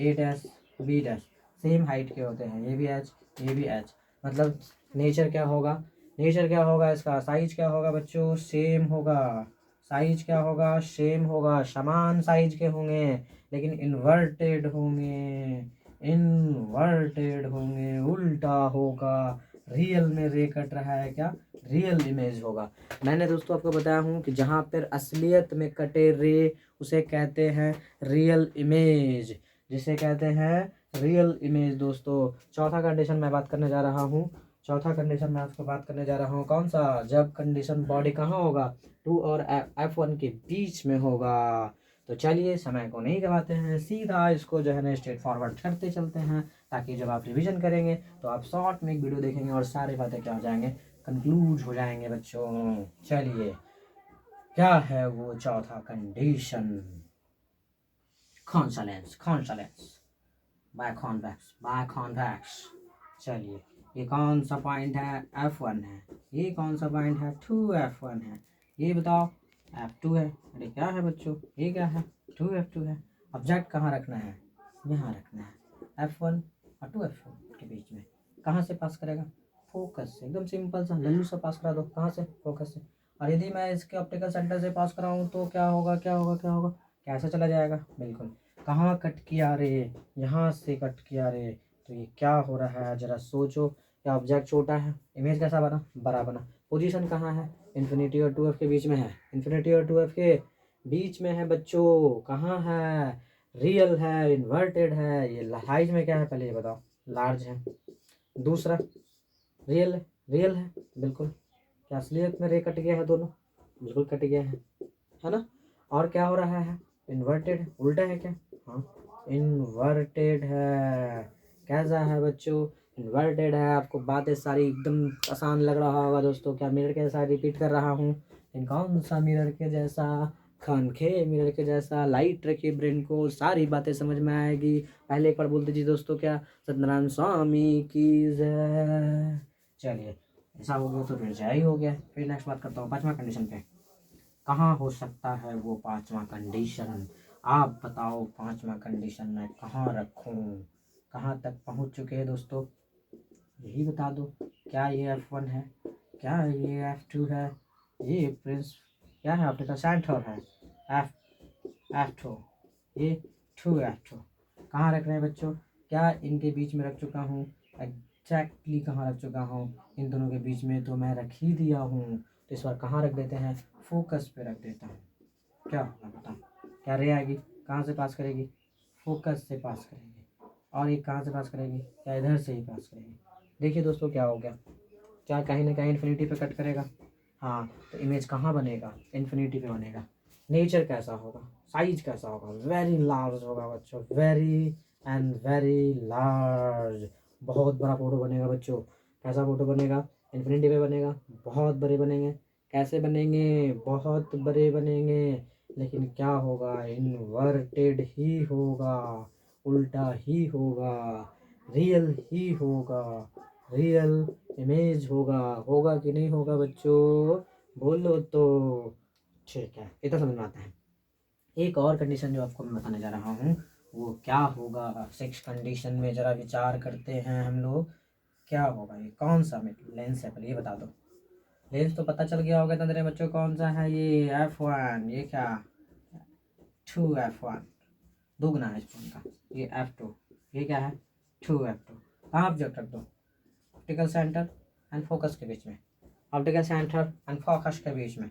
A dash B dash same height के होते हैं। ये भी एच, ये भी एच। मतलब नेचर क्या होगा? नेचर क्या होगा इसका? साइज क्या होगा बच्चों? सेम होगा। साइज क्या होगा? सेम होगा, समान साइज के होंगे, लेकिन इन्वर्टेड होंगे। इन्वर्टेड होंगे, उल्टा होगा। रियल में रे कट रहा है, क्या? रियल इमेज होगा। मैंने दोस्तों आपको बताया हूँ कि जहाँ पर असलियत में कटे रे, उसे कहते हैं रियल इमेज, जिसे कहते हैं रियल इमेज। दोस्तों, चौथा कंडीशन मैं बात करने जा रहा हूँ। चौथा कंडीशन मैं आपको बात करने जा रहा हूँ। कौन सा? जब कंडीशन बॉडी कहाँ होगा? 2 और f1 के बीच में होगा। तो चलिए, समय को नहीं गवाते हैं, सीधा इसको जो है ना स्ट्रेट फॉरवर्ड करते चलते हैं, ताकि जब आप रिवीजन करेंगे तो आप शॉर्ट में एक वीडियो देखेंगे और सारी बातें क्या हो जाएंगे? कंक्लूड हो जाएंगे बच्चों। चलिए, क्या है वो चौथा कंडीशन? कौन सा लेंस? कौन सा लेंस? Biconvex, biconvex. चलिए, ये कौन सा पॉइंट है? f1 है। ये कौन सा पॉइंट है? 2f1 है। ये बताओ, f2 है। अरे क्या है बच्चों? ये क्या है? 2f2 है। ऑब्जेक्ट कहाँ रखना है? यहाँ रखना है, f1 और 2f2 के बीच में। कहाँ से पास करेगा? फोकस से। एकदम सिंपल सा, लल्लू सा पास करा दो। कहाँ से? फोकस से। और यदि मैं इसके ऑप्टिकल सेंटर से पास कराऊँ तो क्या होगा? क्या होगा? क्या होगा? कैसे चला जाएगा? बिल्कुल। कहाँ कट किया रे? यहाँ से कट किया रे। तो ये क्या हो रहा है, जरा सोचो। या ऑब्जेक्ट छोटा है, इमेज कैसा बना, बड़ा बना। पोजीशन कहाँ है, इन्फिनिटी और 2f के बीच में है, इन्फिनिटी और 2f के बीच में है बच्चों। कहाँ है, रियल है, इन्वर्टेड है। ये साइज में क्या है पहले ये बताओ, लार्ज है। दूसरा रियल है, रियल है बिल्कुल। क्या असलियत में रे कट गया है दोनों, बिल्कुल कट गया है ना। और क्या हो रहा है, इन्वर्टेड है, उल्टा है क्या, हाँ इन्वर्टेड है। कैसा है बच्चों, इन्वर्टेड है। आपको बातें सारी एकदम आसान लग रहा होगा दोस्तों, क्या मिरर के जैसा रिपीट कर रहा हूँ, लेकिन कौन सा मिरर के जैसा, खानखे मिरर के जैसा। लाइट रखिए ब्रेन को, सारी बातें समझ में आएगी। पहले एक बार बोल दीजिए दोस्तों, क्या सत्यनारायण स्वामी की जय। चलिए ऐसा हो गया तो फिर जय हो गया। फिर नेक्स्ट बात करता हूँ पांचवा कंडीशन पे। कहाँ हो सकता है वो पांचवा कंडीशन, आप बताओ पांचवा कंडीशन मैं कहाँ रखूँ। कहाँ तक पहुँच चुके हैं दोस्तों, यही बता दो। क्या ये F1 है, क्या ये F2 है, ये प्रिंस क्या है, ऑप्टिकल सेंटर है, F2, ये 2F2। कहाँ रख रहे हैं बच्चों, क्या इनके बीच में रख चुका हूँ, एग्जैक्टली कहाँ रख चुका हूँ, इन दोनों के बीच में तो मैं रख ही दिया हूँ। तो इस बार कहाँ रख देते हैं, फोकस पे रख देता हूँ। क्या होगा बताओ, क्या रे आएगी, कहाँ से पास करेगी, फोकस से पास करेगी। और ये कहाँ से पास करेगी, क्या इधर से ही पास करेगी। देखिए दोस्तों क्या हो गया, क्या कहीं ना कहीं इन्फिनिटी पे कट करेगा, हाँ तो इमेज कहाँ बनेगा, इन्फिनिटी पे बनेगा। नेचर कैसा होगा, साइज कैसा होगा, वेरी लार्ज होगा बच्चों, वेरी एंड वेरी लार्ज। बहुत बड़ा फोटो बनेगा बच्चों। कैसा फोटो बनेगा, इन्फिनिटी पे बनेगा, बहुत बड़े बनेंगे। कैसे बनेंगे, बहुत बड़े बनेंगे। लेकिन क्या होगा, इन्वर्टेड ही होगा, उल्टा ही होगा, रियल ही होगा, रियल इमेज होगा। होगा कि नहीं होगा बच्चों, बोलो तो। ठीक है, इतना समझ में आता है। एक और कंडीशन जो आपको मैं बताने जा रहा हूँ, वो क्या होगा, सिक्स कंडीशन में जरा विचार करते हैं हम लोग। क्या होगा, ये कौन सा लेंस है, पहले ये बता दो। लेंस तो पता चल गया होगा तो मेरे बच्चों कौन सा है, ये F1, ये क्या 2F1, दुगना है इस फोन का। ये F2, ये क्या है 2F2। कहाँ ऑब्जेक्ट रख दो, ऑप्टिकल सेंटर एंड फोकस के बीच में, ऑप्टिकल सेंटर एंड फोकस के बीच में।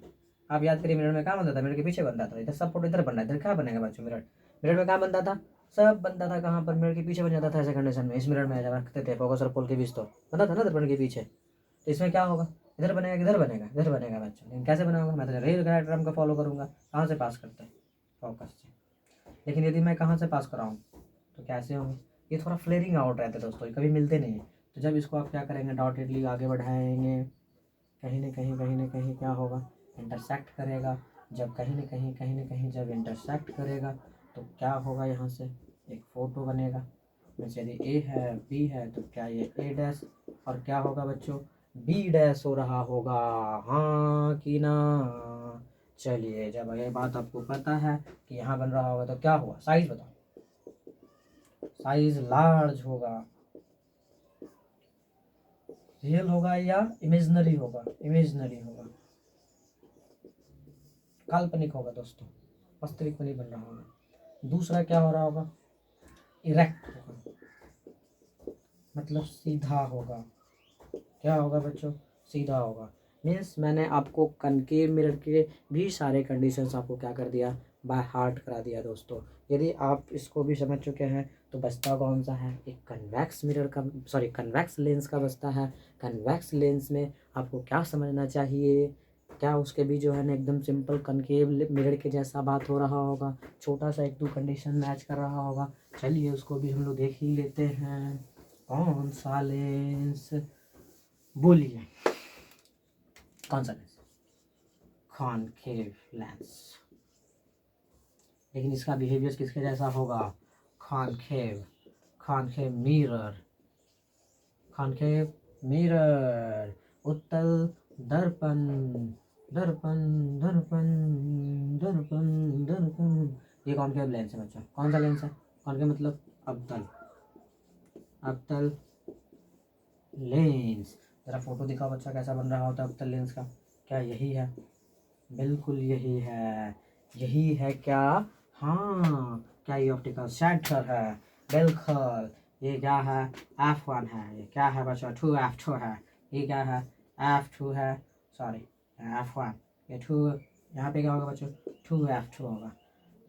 आप याद करिए मिरर में कहाँ बनता था, मिरर के पीछे बनता था। इधर सब फोटो इधर बन रहा है, इधर क्या बनेगा बच्चों, मिरर मिरर में कहाँ बनता था, सब बनता था कहाँ पर, मिरर के पीछे बन जाता था ऐसे कंडीशन में। इस मिरर में जब रखते थे फोकस और पोल के बीच तो बनता था ना दर्पण के पीछे। तो इसमें क्या होगा, इधर बनेगा, इधर बनेगा, इधर बनेगा बच्चों। लेकिन कैसे बनाऊंगा, मैं तो रेल डायग्राम का फॉलो करूंगा। कहाँ से पास करते हैं, फोकस से। लेकिन यदि मैं कहाँ से पास कराऊँ तो कैसे होंगे, ये थोड़ा फ्लेयरिंग आउट रहते हैं दोस्तों, ये कभी मिलते नहीं है। तो जब इसको आप क्या करेंगे, डॉटेडली आगे बढ़ाएंगे, कहीं ना कहीं कहीं ना कहीं क्या होगा, इंटरसेक्ट करेगा। जब कहीं ना कहीं कहीं ना कहीं जब इंटरसेक्ट करेगा तो क्या होगा, यहाँ से एक फ़ोटो बनेगा। जैसे यदि ए है, बी है, तो क्या ये ए डैश, और क्या होगा बच्चों, बी डैश हो रहा होगा, हाँ कि ना। चलिए जब ये बात आपको पता है कि यहाँ बन रहा होगा तो क्या हुआ, साइज बताओ, साइज लार्ज होगा। रियल होगा या इमेजनरी होगा, इमेजनरी होगा, काल्पनिक होगा दोस्तों, वास्तविक में नहीं बन रहा होगा। दूसरा क्या हो रहा होगा, इरेक्ट होगा, मतलब सीधा होगा। क्या होगा बच्चों, सीधा होगा। मीन्स मैंने आपको कनकेव मिरर के भी सारे कंडीशंस आपको क्या कर दिया, बाय हार्ट करा दिया दोस्तों। यदि आप इसको भी समझ चुके हैं तो बचता कौन सा है, एक कन्वेक्स मिरर का, सॉरी कन्वेक्स लेंस का बचता है। कन्वेक्स लेंस में आपको क्या समझना चाहिए, क्या उसके भी जो है ना एकदम सिंपल कनकेव मिरर के जैसा बात हो रहा होगा, छोटा सा एक दो कंडीशन मैच कर रहा होगा। चलिए उसको भी हम लोग देख ही लेते हैं। कौन सा लेंस, बोलिए कौन सा लेंस, कॉनकेव लेंस। लेकिन इसका बिहेवियर किसके जैसा होगा, concave, concave mirror, concave mirror, उत्तल दर्पण, दर्पण दर्पण दर्पण दर्पण। ये कॉनकेव लेंस है बच्चों। कौन सा लेंस है, कॉनकेव मतलब अवतल, अवतल लेंस। जरा फोटो दिखाओ बच्चा, कैसा बन रहा होता है अवतल लेंस का। क्या यही है, बिल्कुल यही है, यही है क्या, हाँ। क्या ये ऑप्टिकल सेंटर है, बिल्कुल ये क्या है, f1 है। ये क्या है बच्चों, 2f2 है। ये क्या है, f2 है, सॉरी f1। ये 2, यहाँ पे क्या होगा बच्चों, 2f2 होगा।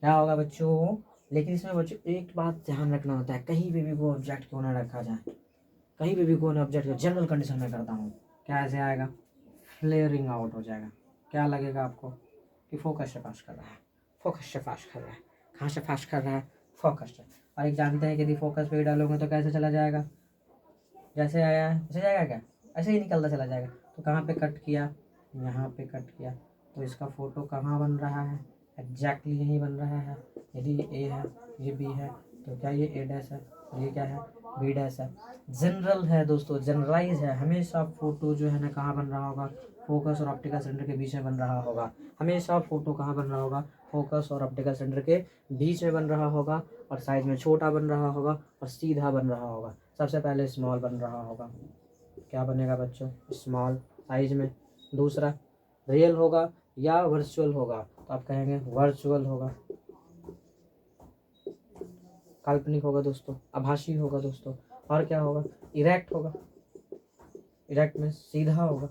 क्या होगा बच्चों, लेकिन इसमें बच्चों एक बात ध्यान रखना होता है, कहीं पे भी वो ऑब्जेक्ट क्यों ना रखा जाए, कहीं पे भी कोई ऑब्जेक्ट जनरल कंडीशन में करता हूँ, क्या ऐसे आएगा, फ्लेयरिंग आउट हो जाएगा। क्या लगेगा आपको कि फोकस से पास कर रहा है, फोकस से पास कर रहा है। कहाँ से पास कर रहा है, फोकस से। और एक जानते हैं कि यदि फोकस पे डालोगे तो कैसे चला जाएगा, जैसे आया है वैसे जाएगा क्या, ऐसे ही निकलता चला जाएगा। तो कहाँ पे कट किया, यहाँ पे कट किया, तो इसका फोटो कहाँ बन रहा है, एग्जैक्टली यहीं बन रहा है। यदि ये ए है, ये बी है, तो क्या ये ए डैश है, और ये क्या है, बी डैश है। जनरल है दोस्तों, जनरलाइज है। हमेशा फोटो जो है ना कहाँ बन रहा होगा, फोकस और ऑप्टिकल सेंटर के बीच में बन रहा होगा। हमेशा फोटो कहाँ बन रहा होगा, फोकस और ऑप्टिकल सेंटर के बीच में बन रहा होगा, और साइज में छोटा बन रहा होगा और सीधा बन रहा होगा। सबसे पहले स्मॉल बन रहा होगा, क्या बनेगा बच्चों, स्मॉल साइज में। दूसरा रियल होगा या वर्चुअल होगा, तो आप कहेंगे वर्चुअल होगा। काल्पनिक होगा दोस्तों, आभासी होगा दोस्तों। और क्या होगा, इरेक्ट होगा, इरेक्ट में सीधा होगा।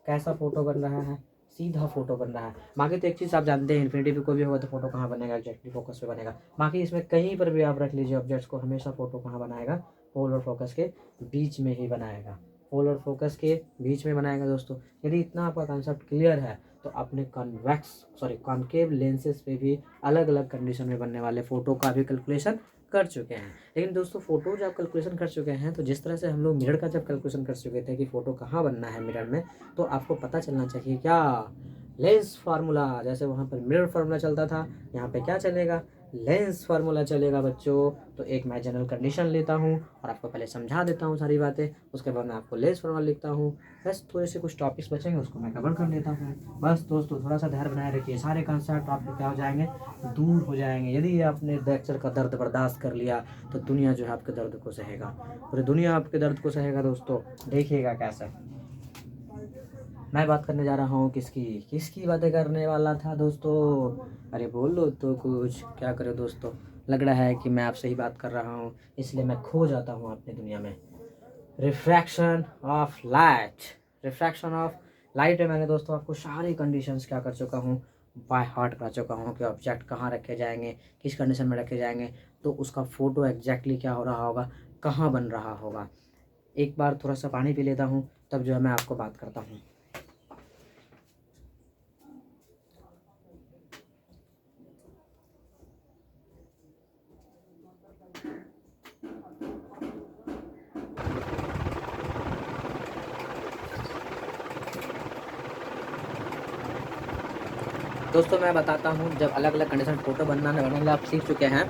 कैसा फोटो बन रहा है, सीधा फोटो बन रहा है। बाकी तो एक चीज़ आप जानते हैं, इन्फिनिटी पे कोई भी होगा तो फोटो कहाँ बनेगा, एग्जैक्टली फोकस पे बनेगा। बाकी इसमें कहीं पर भी आप रख लीजिए ऑब्जेक्ट्स को, हमेशा फोटो कहाँ बनाएगा, पोल और फोकस के बीच में ही बनाएगा, पोल और फोकस के बीच में बनाएगा दोस्तों। यदि इतना आपका कॉन्सेप्ट क्लियर है तो अपने कॉन्केव लेंसेज पे भी अलग अलग कंडीशन में बनने वाले फोटो का भी कैलकुलेशन कर चुके हैं। लेकिन दोस्तों फोटो जब कैलकुलेशन कर चुके हैं, तो जिस तरह से हम लोग मिरर का जब कैलकुलेशन कर चुके थे कि फोटो कहाँ बनना है मिरर में, तो आपको पता चलना चाहिए क्या, लेंस फार्मूला। जैसे वहाँ पर मिरर फार्मूला चलता था, यहाँ पे क्या चलेगा, लेंस फार्मूला चलेगा बच्चों। तो एक मैं जनरल कंडीशन लेता हूँ और आपको पहले समझा देता हूँ सारी बातें, उसके बाद मैं आपको लेंस फार्मूला लिखता हूँ। बस थोड़े से कुछ टॉपिक्स बचेंगे उसको मैं कवर कर लेता हूँ। बस दोस्तों थोड़ा सा धैर्य बनाए रखिए, सारे कंसेप्ट आपके क्या हो जाएंगे, दूर हो जाएंगे। यदि आपने लेक्चर का दर्द बर्दाश्त कर लिया तो दुनिया जो है आपके दर्द को सहेगा, पूरी दुनिया आपके दर्द को सहेगा दोस्तों। देखिएगा कैसे मैं बात करने जा रहा हूँ, किसकी किसकी बातें करने वाला था दोस्तों, अरे बोलो तो कुछ, क्या करो दोस्तों, लग रहा है कि मैं आपसे ही बात कर रहा हूँ, इसलिए मैं खो जाता हूँ अपनी दुनिया में। Refraction of light, refraction of light में मैंने दोस्तों आपको सारी कंडीशंस क्या कर चुका हूँ, बाय हार्ट करा चुका हूँ कि ऑब्जेक्ट कहाँ रखे जाएंगे, किस कंडीशन में रखे जाएंगे, तो उसका फ़ोटो एग्जैक्टली क्या हो रहा होगा, कहाँ बन रहा होगा। एक बार थोड़ा सा पानी पी लेता हूँ, तब जो है मैं आपको बात करता हूँ। दोस्तों मैं बताता हूँ, जब अलग अलग कंडीशन फोटो बनाना आप सीख चुके हैं,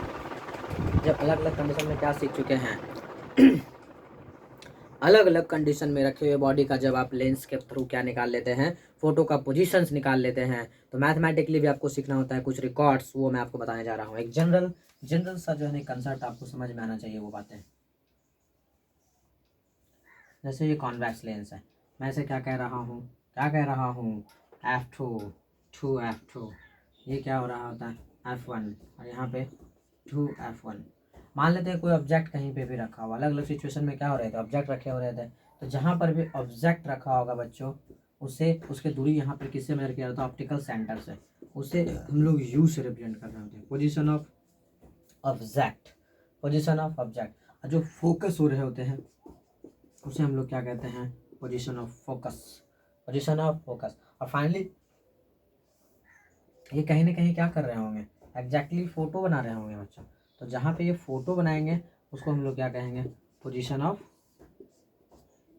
जब अलग अलग कंडीशन में क्या सीख चुके हैं अलग अलग कंडीशन में रखे हुए बॉडी का जब आप लेंस के थ्रू क्या निकाल लेते हैं, फोटो का पोजीशंस निकाल लेते हैं, तो मैथमेटिकली भी आपको सीखना होता है कुछ रिकॉर्ड्स, वो मैं आपको बताने जा रहा हूँ। एक जनरल जनरल सा जो है कंसेप्ट आपको समझ में आना चाहिए वो बातें। जैसे ये कॉन्वेक्स लेंस है, मैं इसे क्या कह रहा हूँ, क्या कह रहा हूँ, F2, 2f2। ये क्या हो रहा होता है, F1, और यहाँ पे 2f1। मान लेते हैं कोई ऑब्जेक्ट कहीं पे भी रखा हुआ, अलग अलग सिचुएशन में क्या हो रहे थे, ऑब्जेक्ट रखे हो रहे थे, तो जहाँ पर भी ऑब्जेक्ट रखा होगा बच्चों, उसे उसके दूरी यहाँ पर किससे मेजर किया जाता है, ऑप्टिकल सेंटर से। उसे हम लोग यू से रिप्रेजेंट कर रहे होते हैं, position of object, position of object. और जो फोकस हो रहे होते हैं उसे हम लोग क्या कहते हैं, position of focus, position of focus. और फाइनली ये कहीं ना कहीं क्या कर रहे होंगे, एग्जैक्टली फोटो बना रहे होंगे बच्चों। तो जहाँ पे ये फोटो बनाएंगे उसको हम लोग क्या कहेंगे, position of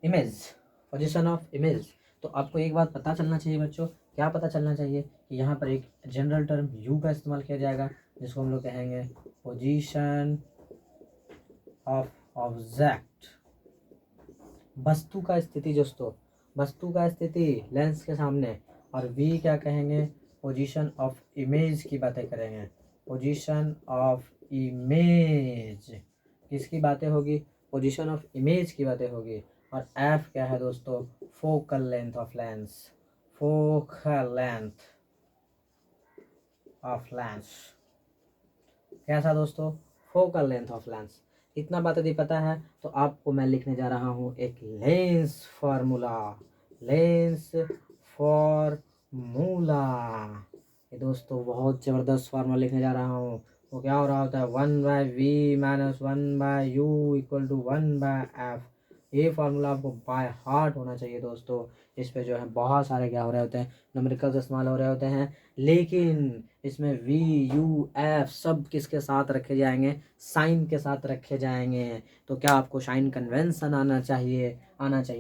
image, position of image. तो आपको एक बात पता चलना चाहिए बच्चों, क्या पता चलना चाहिए कि यहाँ पर एक जनरल टर्म यू का इस्तेमाल किया जाएगा, जिसको हम लोग कहेंगे पोजीशन ऑफ ऑब्जेक्ट, वस्तु का स्थिति दोस्तों, वस्तु का स्थिति लेंस के सामने। और वी क्या कहेंगे, पोजीशन ऑफ इमेज की बातें करेंगे, पोजीशन ऑफ इमेज। किसकी बातें होगी, पोजीशन ऑफ इमेज की बातें होगी। और एफ क्या है दोस्तों, focal length of lens, focal length of lens. कैसा दोस्तों, फोकल लेंथ ऑफ लेंस। इतना बात यदि पता है तो आपको मैं लिखने जा रहा हूँ एक लेंस फार्मूला। लेंस फार्मूला ये दोस्तों बहुत ज़बरदस्त फार्मूला लिखने जा रहा हूँ। वो क्या हो रहा होता है, 1/v minus 1/u equal to 1/f। ये फार्मूला आपको बाय हार्ट होना चाहिए दोस्तों। इस पे जो है बहुत सारे क्या हो रहे होते हैं, न्यूमेरिकल्स इस्तेमाल हो रहे होते हैं, लेकिन इसमें v u f सब किसके साथ रखे जाएंगे, साइन के साथ रखे जाएंगे। तो क्या आपको साइन कन्वेंशन आना चाहिए,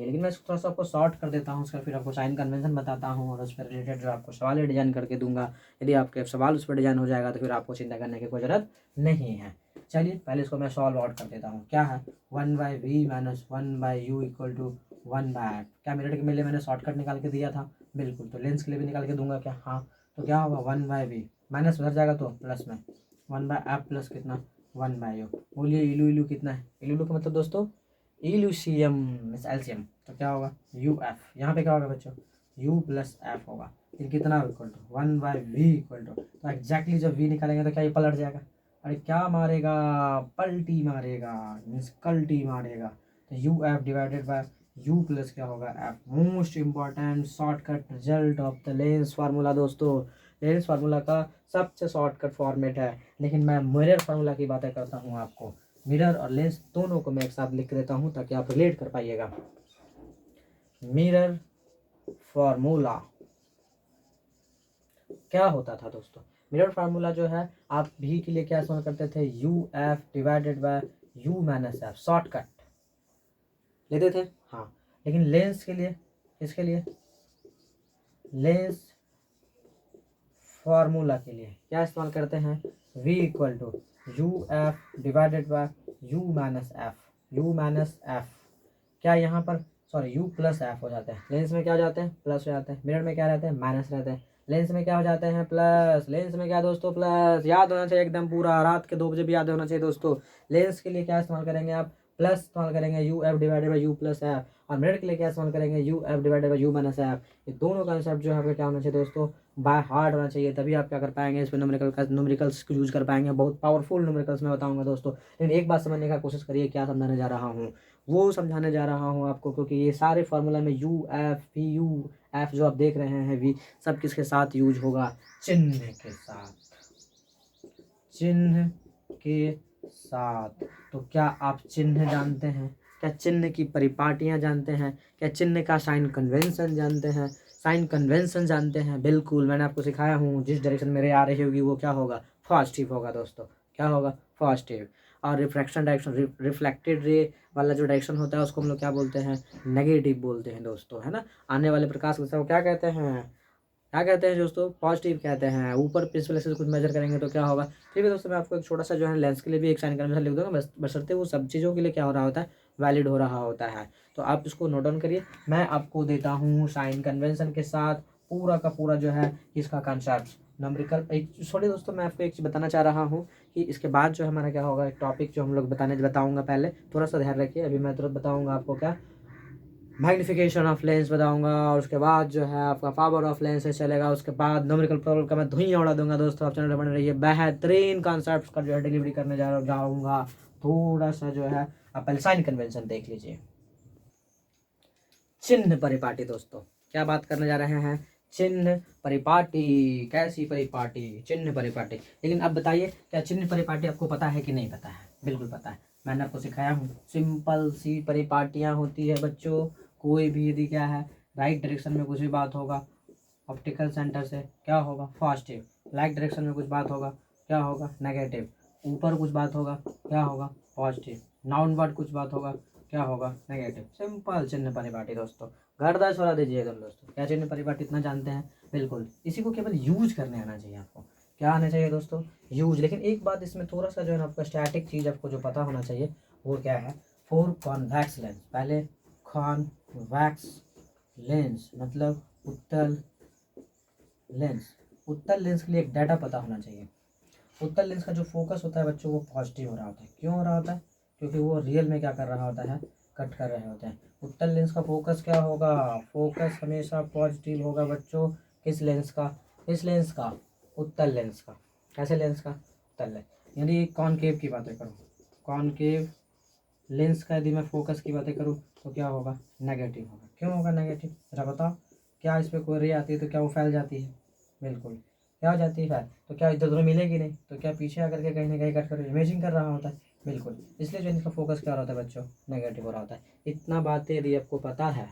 लेकिन मैं थोड़ा सा आपको शॉर्ट कर देता हूँ, उसका फिर आपको साइन कन्वेंशन बताता हूँ और उस पर रिलेटेड जो आपको सवाल डिजाइन करके दूंगा। यदि आपके सवाल उस पर डिजाइन हो जाएगा तो फिर आपको चिंता करने की कोई ज़रूरत नहीं है। चलिए पहले इसको मैं सॉल्व आउट कर देता हूँ। क्या है, 1/v minus 1/u equal to 1/f। क्या मिनट के लिए मैंने शॉर्टकट निकाल के दिया था, बिल्कुल। तो लेंस के लिए भी निकाल के दूंगा क्या, हाँ। तो क्या होगा, 1/v माइनस उधर जाएगा तो प्लस में 1/f प्लस कितना 1/u। बोलिए इलू इलू कितना है, इलू का मतलब दोस्तों इलूसियम मीन्स एल्सियम। तो क्या होगा uf, यहाँ पे क्या होगा बच्चों u प्लस एफ होगा। फिर कितना equal to 1/v equal to, तो एग्जैक्टली जब v निकालेंगे तो क्या ये पलट जाएगा, अरे क्या मारेगा, पलटी मारेगा मीन्स कल्टी मारेगा। तो uf divided by u plus क्या होगा f। Most important shortcut result of the lens formula दोस्तों। लेंस फार्मूला का सबसे शॉर्टकट फॉर्मेट है, लेकिन मैं मिरर फार्मूला की बातें करता हूँ आपको। मिरर और लेंस दोनों को मैं एक साथ लिख देता हूँ ताकि आप रिलेट कर पाइएगा। मिरर फार्मूला क्या होता था दोस्तों, मिरर फार्मूला जो है आप भी के लिए क्या इस्तेमाल करते थे, you F divided by U minus F, shortcut लेते थे, हाँ। लेकिन लेंस के लिए, इसके लिए लेंस फार्मूला के लिए क्या इस्तेमाल करते हैं, v equal to U F divided by U minus F, U minus F. क्या यहाँ पर सॉरी u प्लस एफ हो जाते हैं, लेंस में क्या हो जाते हैं प्लस हो जाते हैं, मिरर में क्या रहते हैं माइनस रहते हैं, लेंस में क्या हो जाते हैं प्लस, लेंस में क्या दोस्तों प्लस। याद होना चाहिए एकदम पूरा, रात के 2 बजे भी याद होना चाहिए दोस्तों। लेंस के लिए क्या इस्तेमाल करेंगे आप, प्लस इस्तेमाल करेंगे you F divided by you plus F, और मिरर के लिए क्या इस्तेमाल करेंगे you F divided by you minus F. ये दोनों कॉन्सेप्ट जो है आपका क्या होना चाहिए दोस्तों, बाय हार्ट होना चाहिए, तभी आप क्या कर पाएंगे, इस पर न्यूमेरिकल्स को यूज कर पाएंगे। बहुत पावरफुल न्यूमेरिकल्स मैं बताऊंगा दोस्तों। लेकिन एक बात समझने का कोशिश करिए, क्या समझाने जा रहा हूँ वो समझाने जा रहा हूँ आपको, क्योंकि ये सारे फार्मूला में U F V U F जो आप देख रहे हैं वी, सब किसके साथ यूज होगा, चिन्ह के साथ, चिन्ह के साथ। तो क्या आप चिन्ह जानते हैं, क्या चिन्ह की परिपाटियाँ जानते हैं, क्या चिन्ह का साइन कन्वेंशन जानते हैं, साइन कन्वेंशन जानते हैं, बिल्कुल मैंने आपको सिखाया हूँ। जिस डायरेक्शन मेरे आ रही होगी वो क्या होगा, पॉजिटिव होगा दोस्तों, क्या होगा पॉजिटिव। और रिफ्रैक्शन डायरेक्शन, रिफ्लेक्टेड रे वाला जो डायरेक्शन होता है उसको हम लोग क्या बोलते हैं, नेगेटिव बोलते हैं दोस्तों, है ना। आने वाले प्रकाश को क्या कहते हैं, क्या कहते हैं दोस्तों, पॉजिटिव कहते हैं। ऊपर प्रिंसिपल एक्सिस कुछ मेजर करेंगे तो क्या होगा। फिर भी दोस्तों मैं आपको एक छोटा सा जो है लेंस के लिए भी एक साइन कन्वेंशन लिख दूंगा, बस बशर्ते वो सब चीज़ों के लिए क्या हो रहा होता है, वैलिड हो रहा होता है। तो आप इसको नोट डाउन करिए, मैं आपको देता हूँ साइन कन्वेंशन के साथ पूरा का पूरा जो है इसका कॉन्सेप्ट नंबरिकल। एक सॉरी दोस्तों, मैं आपको एक चीज़ बताना चाह रहा हूँ कि इसके बाद जो हमारा क्या होगा, एक टॉपिक जो हम लोग बताऊँगा, पहले थोड़ा सा ध्यान रखिए। अभी मैं तुरंत बताऊँगा आपको क्या, मैग्निफिकेशन ऑफ लेंस बताऊंगा, और उसके बाद जो है आपका पावर ऑफ लेंस से चलेगा, उसके बाद न्यूमेरिकल प्रॉब्लम का मैं धुइयां उड़ा दूंगा दोस्तों। आप चैनल पर बने रहिए, बेहतरीन कॉन्सेप्ट्स का जो है डिलीवरी करने जाऊंगा। थोड़ा सा जो है आप पहले साइन कन्वेंशन देख लीजिए। चिन्ह परिपाटी दोस्तों, क्या बात करने जा रहे हैं, चिन्ह परिपाटी। कैसी परिपाटी, चिन्ह परिपाटी। लेकिन अब बताइए, क्या चिन्ह परिपाटी आपको पता है कि नहीं पता है, बिल्कुल पता है, मैंने आपको सिखाया हूँ। सिंपल सी परिपाटियाँ होती है बच्चों। कोई भी यदि क्या है, राइट डायरेक्शन में कुछ भी बात होगा, ऑप्टिकल सेंटर से क्या होगा पॉजिटिव, राइट डायरेक्शन में कुछ बात होगा क्या होगा नेगेटिव, ऊपर कुछ बात होगा क्या होगा पॉजिटिव, डाउनवर्ड कुछ बात होगा क्या होगा नेगेटिव। सिंपल चिन्ह परिपाटी दोस्तों, गर्दा छोड़ा दीजिए एकदम दोस्तों। क्या चिन्ह परिपाटी इतना जानते हैं, बिल्कुल। इसी को केवल यूज करने आना चाहिए आपको, क्या आना चाहिए दोस्तों, यूज। लेकिन एक बात इसमें थोड़ा सा जो है ना आपका स्टैटिक चीज़ आपको जो पता होना चाहिए वो क्या है, फॉर कॉन्वैक्स लेंस। पहले कॉन्वैक्स लेंस मतलब उत्तल लेंस। उत्तल लेंस के लिए एक डाटा पता होना चाहिए। उत्तल लेंस का जो फोकस होता है बच्चों वो पॉजिटिव हो रहा होता है। क्यों हो रहा होता है, क्योंकि वो रियल में क्या कर रहा होता है, कट कर रहे होते हैं। उत्तल लेंस का फोकस क्या होगा, फोकस हमेशा पॉजिटिव होगा बच्चों। किस लेंस का, इस लेंस का, उत्तल लेंस का। कैसे लेंस का, उत्तल लेंस। यदि कॉनकेव की बातें करूँ, कॉनकेव लेंस का यदि मैं फोकस की बातें करूँ तो क्या होगा, नेगेटिव होगा। क्यों होगा नेगेटिव, जरा बताओ। क्या इस पर कोई रे आती है तो क्या वो फैल जाती है, बिल्कुल क्या हो जाती है फैल, तो क्या इधर उधर मिलेगी नहीं, तो क्या पीछे आकर के कहीं ना कहीं कट कर इमेजिंग कर रहा होता है, बिल्कुल। इसलिए जो इनका फोकस क्या हो रहा होता है बच्चों, नेगेटिव हो रहा होता है। इतना बातें यदि आपको पता है,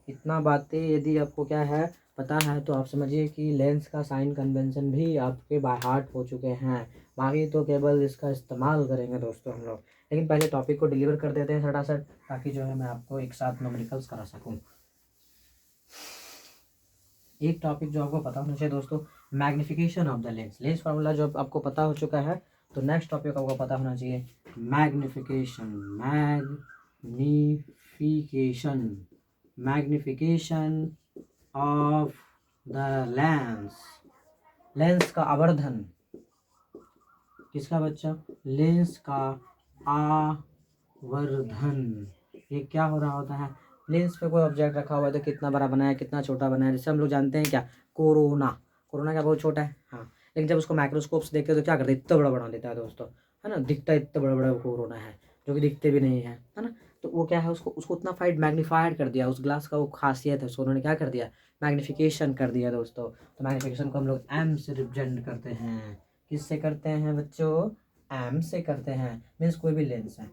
इतना बातें यदि आपको क्या है पता है, तो आप समझिए कि लेंस का साइन कन्वेंशन भी आपके बाय हार्ट हो चुके हैं। बाकी तो केवल इसका इस्तेमाल करेंगे दोस्तों हम लोग। लेकिन पहले टॉपिक को डिलीवर कर देते हैं सटासट, ताकि जो है मैं आपको एक साथ न्यूमेरिकल्स करा सकूं। एक टॉपिक जो आपको पता होना चाहिए दोस्तों, magnification of the lens. Lens formula जो आपको पता हो चुका है, तो नेक्स्ट टॉपिक आपको पता होना चाहिए magnification. Magnification, magnification of the lens. Lens का आवर्धन, किसका बच्चा, लेंस का आवर्धन। ये क्या हो रहा होता है, लेंस पे कोई ऑब्जेक्ट रखा हुआ है तो कितना बड़ा बना है, कितना छोटा बना है। जैसे हम लोग जानते हैं क्या, कोरोना, कोरोना क्या बहुत छोटा है, हाँ, लेकिन जब उसको माइक्रोस्कोप से देखते हैं तो क्या करते हैं, इतना बड़ा बना देता है दोस्तों, है ना, दिखता है इतना बड़ा बड़ा कोरोना है, जो कि दिखते भी नहीं है ना। तो वो क्या है, उसको उसको उतना फाइड मैग्नीफाइड कर दिया, उस ग्लास का वो खासियत है, उसको उन्होंने क्या कर दिया, मैग्निफिकेशन कर दिया दोस्तों। तो मैग्निफिकेशन को हम लोग एम से रिप्रेजेंट करते हैं। किससे करते हैं बच्चों, एम से करते हैं। मीन्स कोई भी लेंस है,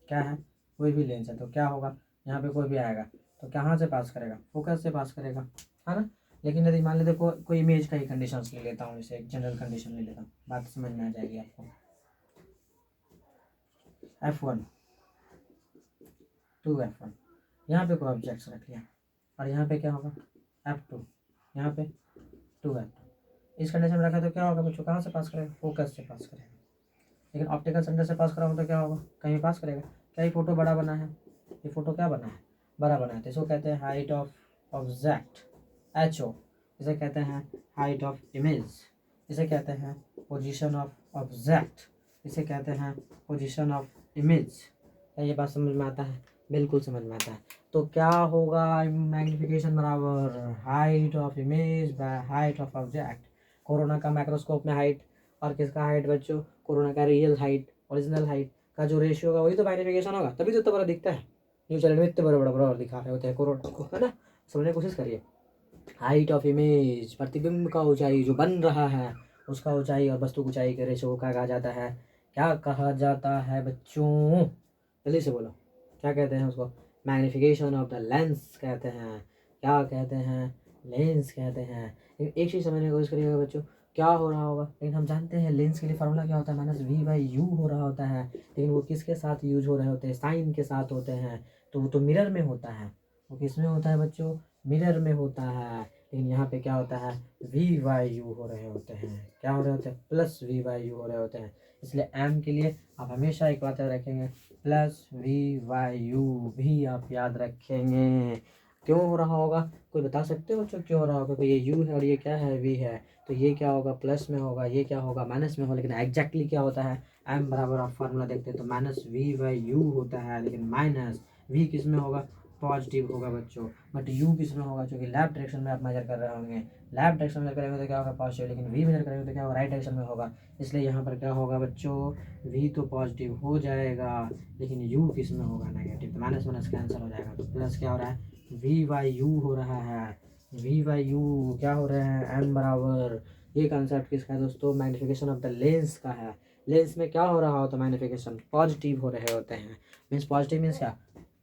क्या है, कोई भी लेंस है तो क्या होगा, यहाँ पे कोई भी आएगा तो कहाँ से पास करेगा, फोकस से पास करेगा, है ना। लेकिन यदि मान लेते कोई इमेज का ही कंडीशन ले लेता हूँ, जैसे एक जनरल कंडीशन ले लेता हूँ, बात समझ में आ जाएगी आपको। F1 2F1, यहाँ पे कोई ऑब्जेक्ट्स रख लिया, और यहाँ पे क्या होगा F2, यहाँ पे 2F2। इस कंडीशन में रखा तो क्या होगा बच्चों, कहाँ से पास करेगा, फोकस से पास करेगा। लेकिन ऑप्टिकल सेंटर से पास कराऊँ तो क्या होगा, कहीं पास करेगा। क्या ये फोटो बड़ा बना है, ये फोटो क्या बना है, बड़ा बना है, तो इसको कहते हैं हाइट ऑफ ऑब्जेक्ट, HO। इसे कहते हैं हाइट ऑफ इमेज, इसे कहते हैं पोजीशन ऑफ ऑब्जेक्ट, इसे कहते हैं पोजीशन ऑफ इमेज। क्या ये बात समझ में आता है, बिल्कुल समझ में आता है। तो क्या होगा, मैग्निफिकेशन बराबर height of image by height of object. Corona का माइक्रोस्कोप में हाइट और किसका हाइट बच्चों, कोरोना का रियल हाइट, ओरिजिनल हाइट का जो रेशियो होगा वही तो मैग्निफिकेशन होगा, तभी तो इतना बड़ा दिखता है। न्यूज चैनल में इतने बड़े बड़ा बड़ा दिखा रहे होते हैं कोरोना को, है ना। समझने की कोशिश करिए। हाइट ऑफ इमेज, प्रतिबिंब का ऊंचाई जो बन रहा है उसका ऊंचाई और वस्तु की ऊंचाई के रेशियो को क्या कहा जाता है, क्या कहा जाता है बच्चों, जल्दी से बोलो, क्या कहते हैं उसको, मैग्निफिकेशन ऑफ द लेंस कहते हैं। क्या कहते हैं, लेंस कहते हैं। लेकिन एक चीज़ समझने की कोशिश करिएगा बच्चों, क्या हो रहा होगा, लेकिन हम जानते हैं लेंस के लिए फार्मूला क्या होता है, -v/u हो रहा होता है। लेकिन वो किसके साथ यूज हो रहे होते हैं, साइन के साथ होते हैं। तो वो तो मिरर में होता है, वो किस में होता है बच्चों, मिरर में होता है। लेकिन यहाँ पे क्या होता है, v/u हो रहे होते हैं, क्या हो रहे होते हैं, +v/u हो रहे होते हैं। इसलिए m के लिए आप हमेशा एक बात याद रखेंगे, +v/u भी आप याद रखेंगे। क्यों हो रहा होगा, कोई बता सकते हो बच्चों क्यों हो रहा होगा, ये u है और ये क्या है, v है, तो ये क्या होगा, प्लस में होगा, ये क्या होगा, माइनस में होगा। लेकिन एग्जैक्टली क्या होता है, m बराबर आप फार्मूला देखते हैं तो -v/u होता है। लेकिन माइनस v किस में होगा, पॉजिटिव होगा बच्चों, बट यू किस में होगा, क्योंकि लेफ्ट डायरेक्शन में आप मेजर कर रहे होंगे। लेफ्ट डायरेक्शन में मेजर करेंगे तो क्या होगा, पॉजिटिव, लेकिन वी मेजर करेंगे तो क्या होगा, राइट डायरेक्शन में होगा। इसलिए यहाँ पर क्या होगा बच्चों, वी तो पॉजिटिव हो जाएगा, लेकिन यू किस में होगा, नेगेटिव। तो माइनस माइनस कैंसिल हो जाएगा, तो प्लस क्या हो रहा है, v/u हो रहा है। v/u क्या हो रहे हैं, m बराबर, ये कंसेप्ट किसका है दोस्तों, मैग्निफिकेशन ऑफ द लेंस का है। लेंस में क्या हो रहा होता है, मैग्निफिकेशन पॉजिटिव हो रहे होते हैं। मीन्स पॉजिटिव मीन्स क्या,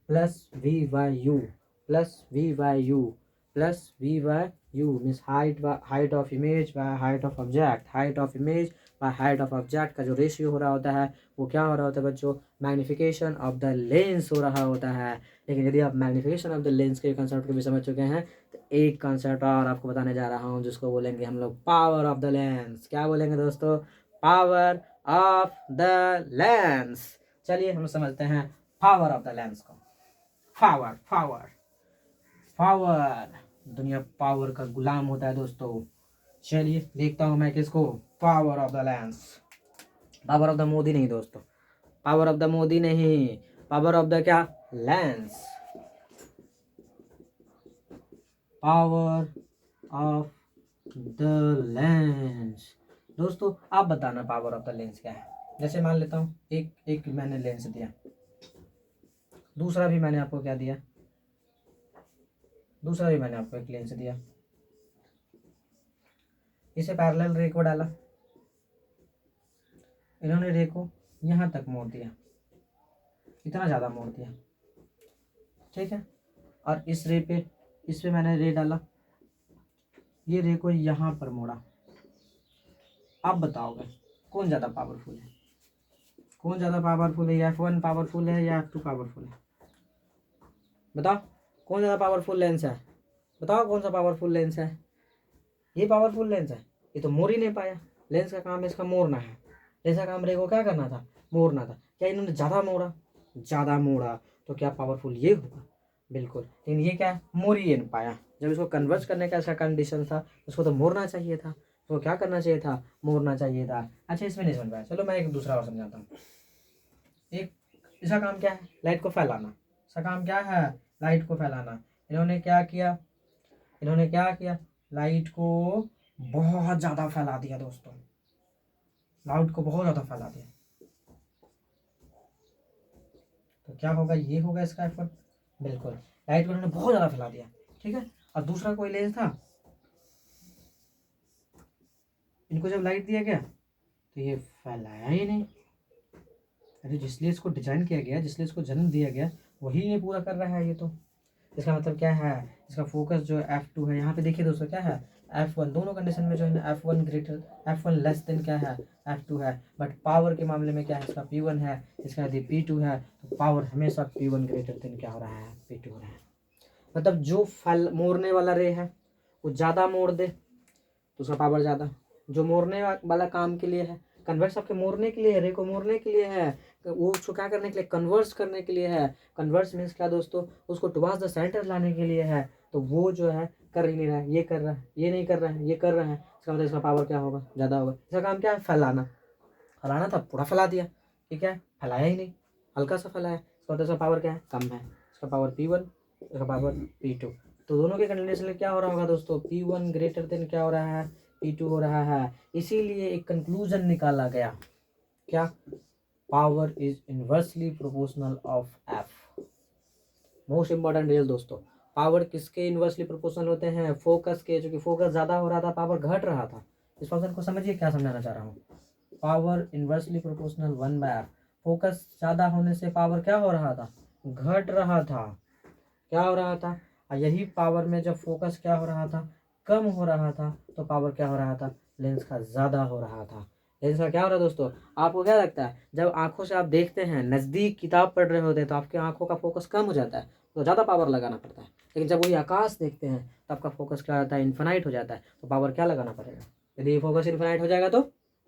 +v/u, +v/u, +v/u means height of image by height of object. Height of image by height of object का जो रेशियो हो रहा होता है वो क्या हो रहा होता है बच्चों, मैग्निफिकेशन ऑफ द लेंस हो रहा होता है। लेकिन यदि आप मैग्निफिकेशन ऑफ द लेंस के कंसेप्ट को भी समझ चुके हैं तो एक कंसेप्ट और आपको बताने जा रहा हूँ, जिसको बोलेंगे हम लोग पावर ऑफ द लेंस। क्या बोलेंगे दोस्तों, पावर ऑफ द लेंस। चलिए हम समझते हैं पावर ऑफ द लेंस को। पावर पावर पावर, दुनिया पावर का गुलाम होता है दोस्तों। चलिए देखता हूं मैं किसको, power of the lens. Power of the Modi नहीं दोस्तों, पावर ऑफ द मोदी नहीं, पावर ऑफ द क्या, lens. Power of the lens दोस्तों, आप बताना पावर ऑफ द लेंस क्या है। जैसे मान लेता हूँ एक एक मैंने लेंस दिया, दूसरा भी मैंने आपको क्या दिया, दूसरा भी मैंने आपको एक लेंस दिया, इसे पैरेलल रे को डाला, इन्होंने रे को यहाँ तक मोड़ दिया, इतना ज़्यादा मोड़ दिया, ठीक है। और इस पे मैंने रे डाला, ये रे को यहाँ पर मोड़ा। अब बताओगे कौन ज़्यादा पावरफुल है, कौन ज़्यादा पावरफुल है, F1 पावरफुल है या F2 पावरफुल है? बताओ कौन ज़्यादा पावरफुल लेंस है, बताओ कौन सा पावरफुल लेंस है? ये पावरफुल लेंस है, ये तो मोड़ ही नहीं पाया। लेंस का काम है इसका मोड़ना है, लेंस का काम रे को क्या करना था, मोड़ना था। क्या इन्होंने ज़्यादा मोड़ा, ज़्यादा मोड़ा तो क्या पावरफुल ये होगा? बिल्कुल। लेकिन ये क्या मोड़ ही नहीं पाया। जब इसको कन्वर्ट करने का ऐसा कंडीशन था, उसको तो मोड़ना चाहिए था, तो क्या करना चाहिए था, मोड़ना चाहिए था। अच्छा इसमें नहीं समझ पाया, चलो मैं एक दूसरा और समझाता हूँ। एक इसका काम क्या है, लाइट को फैलाना, इसका काम क्या है, लाइट को फैलाना। इन्होंने क्या किया, इन्होंने क्या किया, लाइट को बहुत ज़्यादा फैला दिया दोस्तों, लाइट को बहुत ज़्यादा फैला दिया। तो क्या होगा, ये होगा इसका एफर्ट। बिल्कुल, लाइट को इन्होंने बहुत ज़्यादा फैला दिया, ठीक है। और दूसरा कोई लेंस था, इनको जब लाइट दिया गया तो ये फैलाया ही नहीं। अरे जिस लिए इसको डिजाइन किया गया, जिस लिए इसको जन्म दिया गया, वही ये पूरा कर रहा है ये तो। इसका मतलब क्या है, इसका फोकस जो F2 है, यहाँ पे देखिए दोस्तों क्या है, F1 दोनों कंडीशन में जो है ना F1 greater, F1 less than क्या है, F2 है। बट पावर के मामले में क्या है, इसका P1 है, इसका यदि P2 है तो पावर हमेशा P1 ग्रेटर देन क्या हो रहा है, P2 हो रहा है। मतलब जो फल मोड़ने वाला रे है वो ज़्यादा मोड़ दे तो उसका पावर ज़्यादा, जो मोड़ने वाला काम के लिए है, कन्वर्स आपके मोड़ने के लिए है, रे को मोड़ने के लिए है, वो उसको क्या करने के लिए, कन्वर्स करने के लिए है। कन्वर्स मीन्स क्या दोस्तों, उसको टुवार्ड्स द सेंटर लाने के लिए है। तो वो जो है कर ही नहीं रहा है, ये कर रहा है, ये नहीं कर रहा है, ये कर रहा है। इसका मतलब इसका पावर क्या होगा, ज़्यादा होगा। इसका काम क्या है, फैलाना, फैलाना था, पूरा फैला दिया, ठीक है, फैलाया ही नहीं, हल्का सा फैलाया। इसका मतलब इसका पावर क्या है, कम है। इसका पावर P1, इसका पावर P2। तो दोनों के कंडीशन में क्या हो रहा होगा दोस्तों, P1 ग्रेटर देन क्या हो रहा है, P2 हो रहा है। इसीलिए एक कंक्लूजन निकाला गया, क्या, power is inversely proportional of F। Most important real दोस्तों, पावर किसके इनवर्सली प्रोपोर्शनल होते हैं, फोकस के। जो कि फोकस ज़्यादा हो रहा था, पावर घट रहा था। इस फंक्शन को समझिए, क्या समझाना चाह रहा हूँ। Power inversely proportional 1/f, focus ज़्यादा होने से पावर क्या हो रहा था, घट रहा था, क्या हो रहा था। और यही पावर में जब फोकस क्या हो रहा था, कम हो रहा था, तो पावर क्या हो रहा था, लेंस का ज़्यादा हो रहा था। लेंस का क्या हो रहा है दोस्तों, आपको क्या लगता है, जब आंखों से आप देखते हैं, नज़दीक किताब पढ़ रहे होते हैं, तो आपकी आंखों का फोकस कम हो जाता है, तो ज़्यादा पावर लगाना पड़ता है। लेकिन जब वही आकाश देखते हैं तो आपका फोकस क्या होता है, इन्फिनाइट हो जाता है, तो पावर क्या लगाना पड़ेगा। यदि फोकस इन्फिनाइट हो जाएगा तो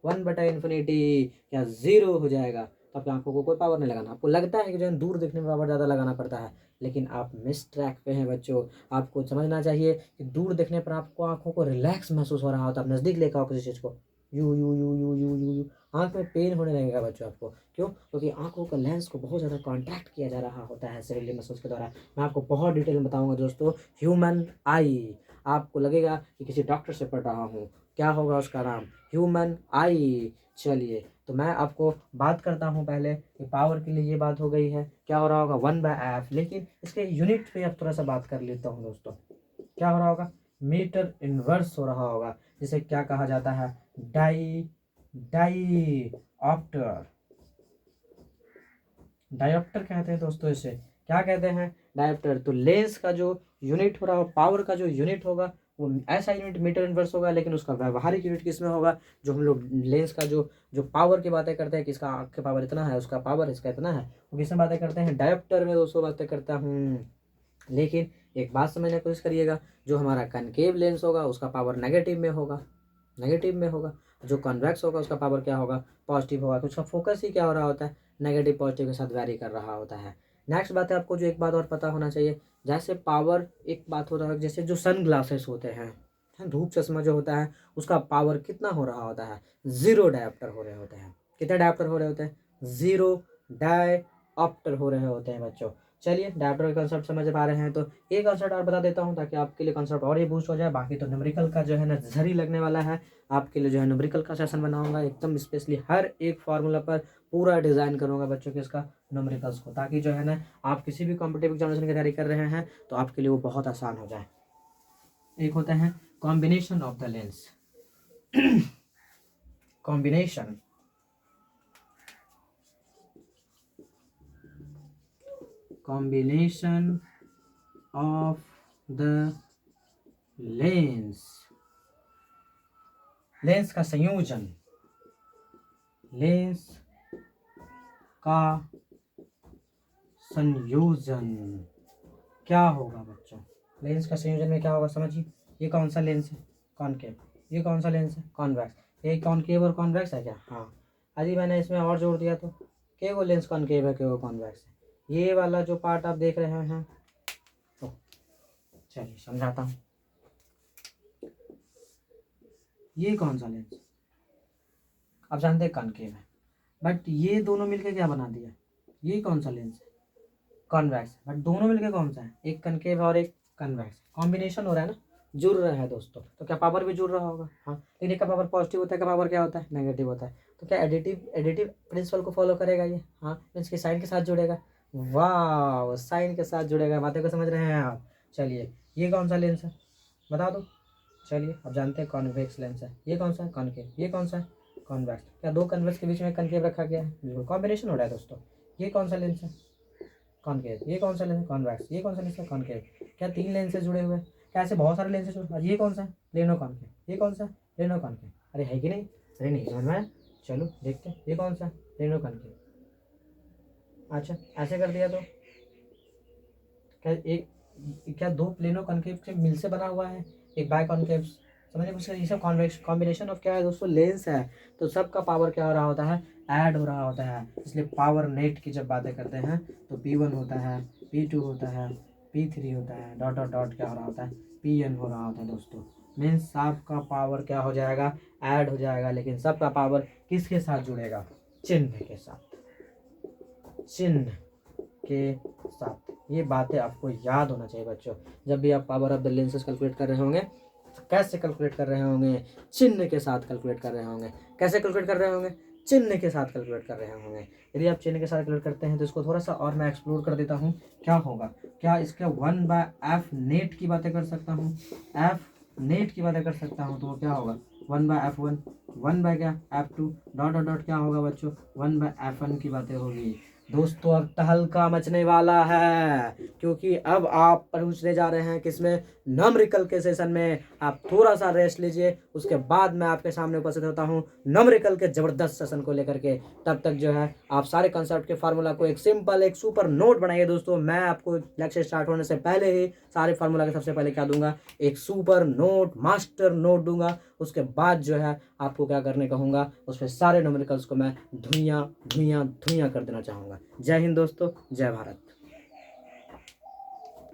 1/∞ या 0 हो जाएगा, तो आपकी आंखों को कोई पावर नहीं लगाना। आपको लगता है कि जो है दूर देखने में पावर ज़्यादा लगाना पड़ता है, लेकिन आप मिस ट्रैक पे हैं बच्चों। आपको समझना चाहिए कि दूर देखने पर आपको आंखों को रिलैक्स महसूस हो रहा होता है। आप नज़दीक लेकर आओ किसी चीज़ को, you you you you you you you, आँख में पेन होने लगेगा बच्चों आपको। क्यों, क्योंकि आंखों का लेंस को बहुत ज़्यादा कॉन्ट्रैक्ट किया जा रहा होता है सेरेब्रल मसल्स के द्वारा। मैं आपको बहुत डिटेल में बताऊंगा दोस्तों। ह्यूमन आई, आपको लगेगा कि किसी डॉक्टर से पढ़ रहा हूँ, क्या होगा उसका नाम, ह्यूमन आई। चलिए, तो मैं आपको बात करता हूँ पहले कि पावर के लिए ये बात हो गई है, क्या हो रहा होगा 1/f। लेकिन इसके यूनिट पे अब थोड़ा सा बात कर लेता हूँ दोस्तों। क्या हो रहा होगा, मीटर इनवर्स हो रहा होगा, जिसे क्या कहा जाता है, डाईऑप्टर। डायोप्टर कहते हैं दोस्तों, इसे क्या कहते हैं, डायोप्टर। तो लेंस का जो यूनिट हो रहा हो, पावर का जो यूनिट होगा, वो ऐसा यूनिट मीटर इनवर्स होगा। लेकिन उसका व्यवहारिक यूनिट किस में होगा, जो हम लोग लेंस का जो जो पावर की बातें करते हैं कि इसका आँख का पावर इतना है, उसका पावर इसका इतना है, वो किस में बातें करते हैं, डायोप्टर में दोस्तों बातें करता हूँ। लेकिन एक बात समझने की कोशिश करिएगा, जो हमारा कनकेव लेंस होगा उसका पावर नेगेटिव में होगा, नेगेटिव में होगा। जो कन्वेक्स होगा उसका पावर क्या होगा, पॉजिटिव होगा। तो उसका फोकस ही क्या हो रहा होता है, नेगेटिव पॉजिटिव के साथ वैरी कर रहा होता है। नेक्स्ट बात है, आपको जो एक बात और पता होना चाहिए, जैसे पावर, एक बात होता है जैसे जो सन ग्लासेस होते हैं, धूप चश्मा जो होता है, उसका पावर कितना हो रहा होता है, 0 डायोप्टर हो रहे होते हैं। कितने डायोप्टर हो रहे होते हैं, 0 डायोप्टर हो रहे होते हैं बच्चों। चलिए डायोप्टर का कंसेप्ट समझ पा रहे हैं तो एक कंसेप्ट और बता देता हूँ ताकि आपके लिए कंसेप्ट और ही बूस्ट हो जाए। बाकी तो न्यूमेरिकल का जो है ना झरी लगने वाला है, आपके लिए जो है न्यूमेरिकल का सेशन बनाऊंगा एकदम स्पेशली, हर एक फार्मूला पर पूरा डिज़ाइन करूंगा बच्चों के इसका न्यूमेरिकल्स को, ताकि जो है ना आप किसी भी कॉम्पिटिटिव एग्जामिनेशन की तैयारी कर रहे हैं तो आपके लिए वो बहुत आसान हो जाए। एक होता है combination of the lens, combination of the lens, lens का संयोजन, लेंस का संयोजन क्या होगा बच्चों? लेंस का संयोजन में क्या होगा समझिए। ये कौन सा लेंस है? कॉनकेव। ये कौन सा लेंस है? कॉन्वेक्स। ये कॉनकेव और कॉन्वेक्स है क्या? हाँ। अभी मैंने इसमें और जोड़ दिया तो के वो लेंस कॉनकेव है, के वो कॉन्वेक्स है। ये वाला जो पार्ट आप देख रहे हैं, तो चलिए समझाता हूँ। ये कौन सा लेंस आप जानते हैं कॉनकेव है, बट ये दोनों मिलके क्या बना दिया? ये कौन सा लेंस है? कॉन्वेक्स। बट दोनों मिलके कौन सा है? एक कॉनकेव और एक कॉन्वेक्स। कॉम्बिनेशन हो रहा है ना, जुड़ रहा है दोस्तों, तो क्या पावर भी जुड़ रहा होगा? हाँ। लेकिन एक का पावर पॉजिटिव होता है, का पावर क्या होता है? नेगेटिव होता है। तो क्या एडिटिव प्रिंसिपल को फॉलो करेगा ये? हाँ, मीन्स की साइन के साथ जुड़ेगा। वाह, साइन के साथ जुड़ेगा। बातें को समझ रहे हैं आप? चलिए ये कौन सा लेंस है बता दो। चलिए अब जानते हैं कॉन्वेक्स लेंस है। ये कौन सा है? कॉनकेव। ये कौन सा है? कॉन्वेक्स। क्या दो कॉन्वेक्स के बीच में कॉनकेव रखा गया है? बिल्कुल कॉम्बिनेशन हो रहा है दोस्तों। ये कौन सा लेंस है? कॉनकेव। ये कौन सा लेंस है? कॉन्वेक्स। ये कौन सा लेंस है? कॉनकेव। क्या तीन लेंस से जुड़े हुए हैं? क्या ऐसे बहुत सारे लेंस से जुड़े? ये कौन सा है? लेनो कॉनकेव। ये कौन सा है? लेनो कॉनकेव। अरे है कि नहीं? अरे नहीं समझ में आया? चलो देखते हैं ये कौन सा है? लेनो कॉनकेव। अच्छा ऐसे कर दिया तो क्या दो प्लेनो कॉनकेव के मिल से बना हुआ है एक बाय कॉनकेव? समझिए कुछ। ये सब कॉन्वेक्स कॉम्बिनेशन ऑफ क्या है दोस्तों? लेंस है। तो सबका पावर क्या हो रहा होता है? ऐड हो रहा होता है। इसलिए पावर नेट की जब बातें करते हैं तो P1 होता है, P2 होता है, P3 होता है, डॉट डॉट डॉट क्या हो रहा होता है? Pn हो रहा होता है दोस्तों। मीन्स सबका पावर क्या हो जाएगा? ऐड हो जाएगा। लेकिन सबका पावर किसके साथ जुड़ेगा? चिन्ह के साथ, चिन्ह के साथ। ये बातें आपको याद होना चाहिए बच्चों। जब भी आप power of the lenses calculate कर रहे होंगे तो कैसे कैलकुलेट कर रहे होंगे? चिन्ह के साथ कैलकुलेट कर रहे होंगे। कैसे कैलकुलेट कर रहे होंगे? चिन्ह के साथ कैलकुलेट कर रहे होंगे। यदि आप चिन्ह के साथ कैलकुलेट करते हैं तो इसको थोड़ा सा और मैं एक्सप्लोर कर देता हूँ। क्या होगा? क्या इसके 1/f नेट की बातें कर सकता हूँ? f नेट की बातें कर सकता हूँ तो वो क्या होगा? 1/f1, 1 क्या f2 डॉट डॉट डॉट क्या होगा बच्चों? 1/f1 की बातें होगी दोस्तों। अब तहलका मचने वाला है, क्योंकि अब आप पहुंचने जा रहे हैं किसमें? न्यूमेरिकल के सेशन में। आप थोड़ा सा रेस्ट लीजिए, उसके बाद मैं आपके सामने उपस्थित होता हूं न्यूमेरिकल के जबरदस्त सेशन को लेकर के। तब तक जो है आप सारे कंसेप्ट के फार्मूला को एक सिंपल एक सुपर नोट बनाइए दोस्तों। मैं आपको लेक्चर स्टार्ट होने से पहले ही सारे फार्मूला के सबसे पहले क्या दूंगा? एक सुपर नोट, मास्टर नोट दूंगा। उसके बाद जो है आपको क्या करने कहूँगा? उस पर सारे न्यूमेरिकल्स को मैं धुइयाँ धुइयाँ धुइयाँ कर देना चाहूँगा। जय हिंद दोस्तों, जय भारत।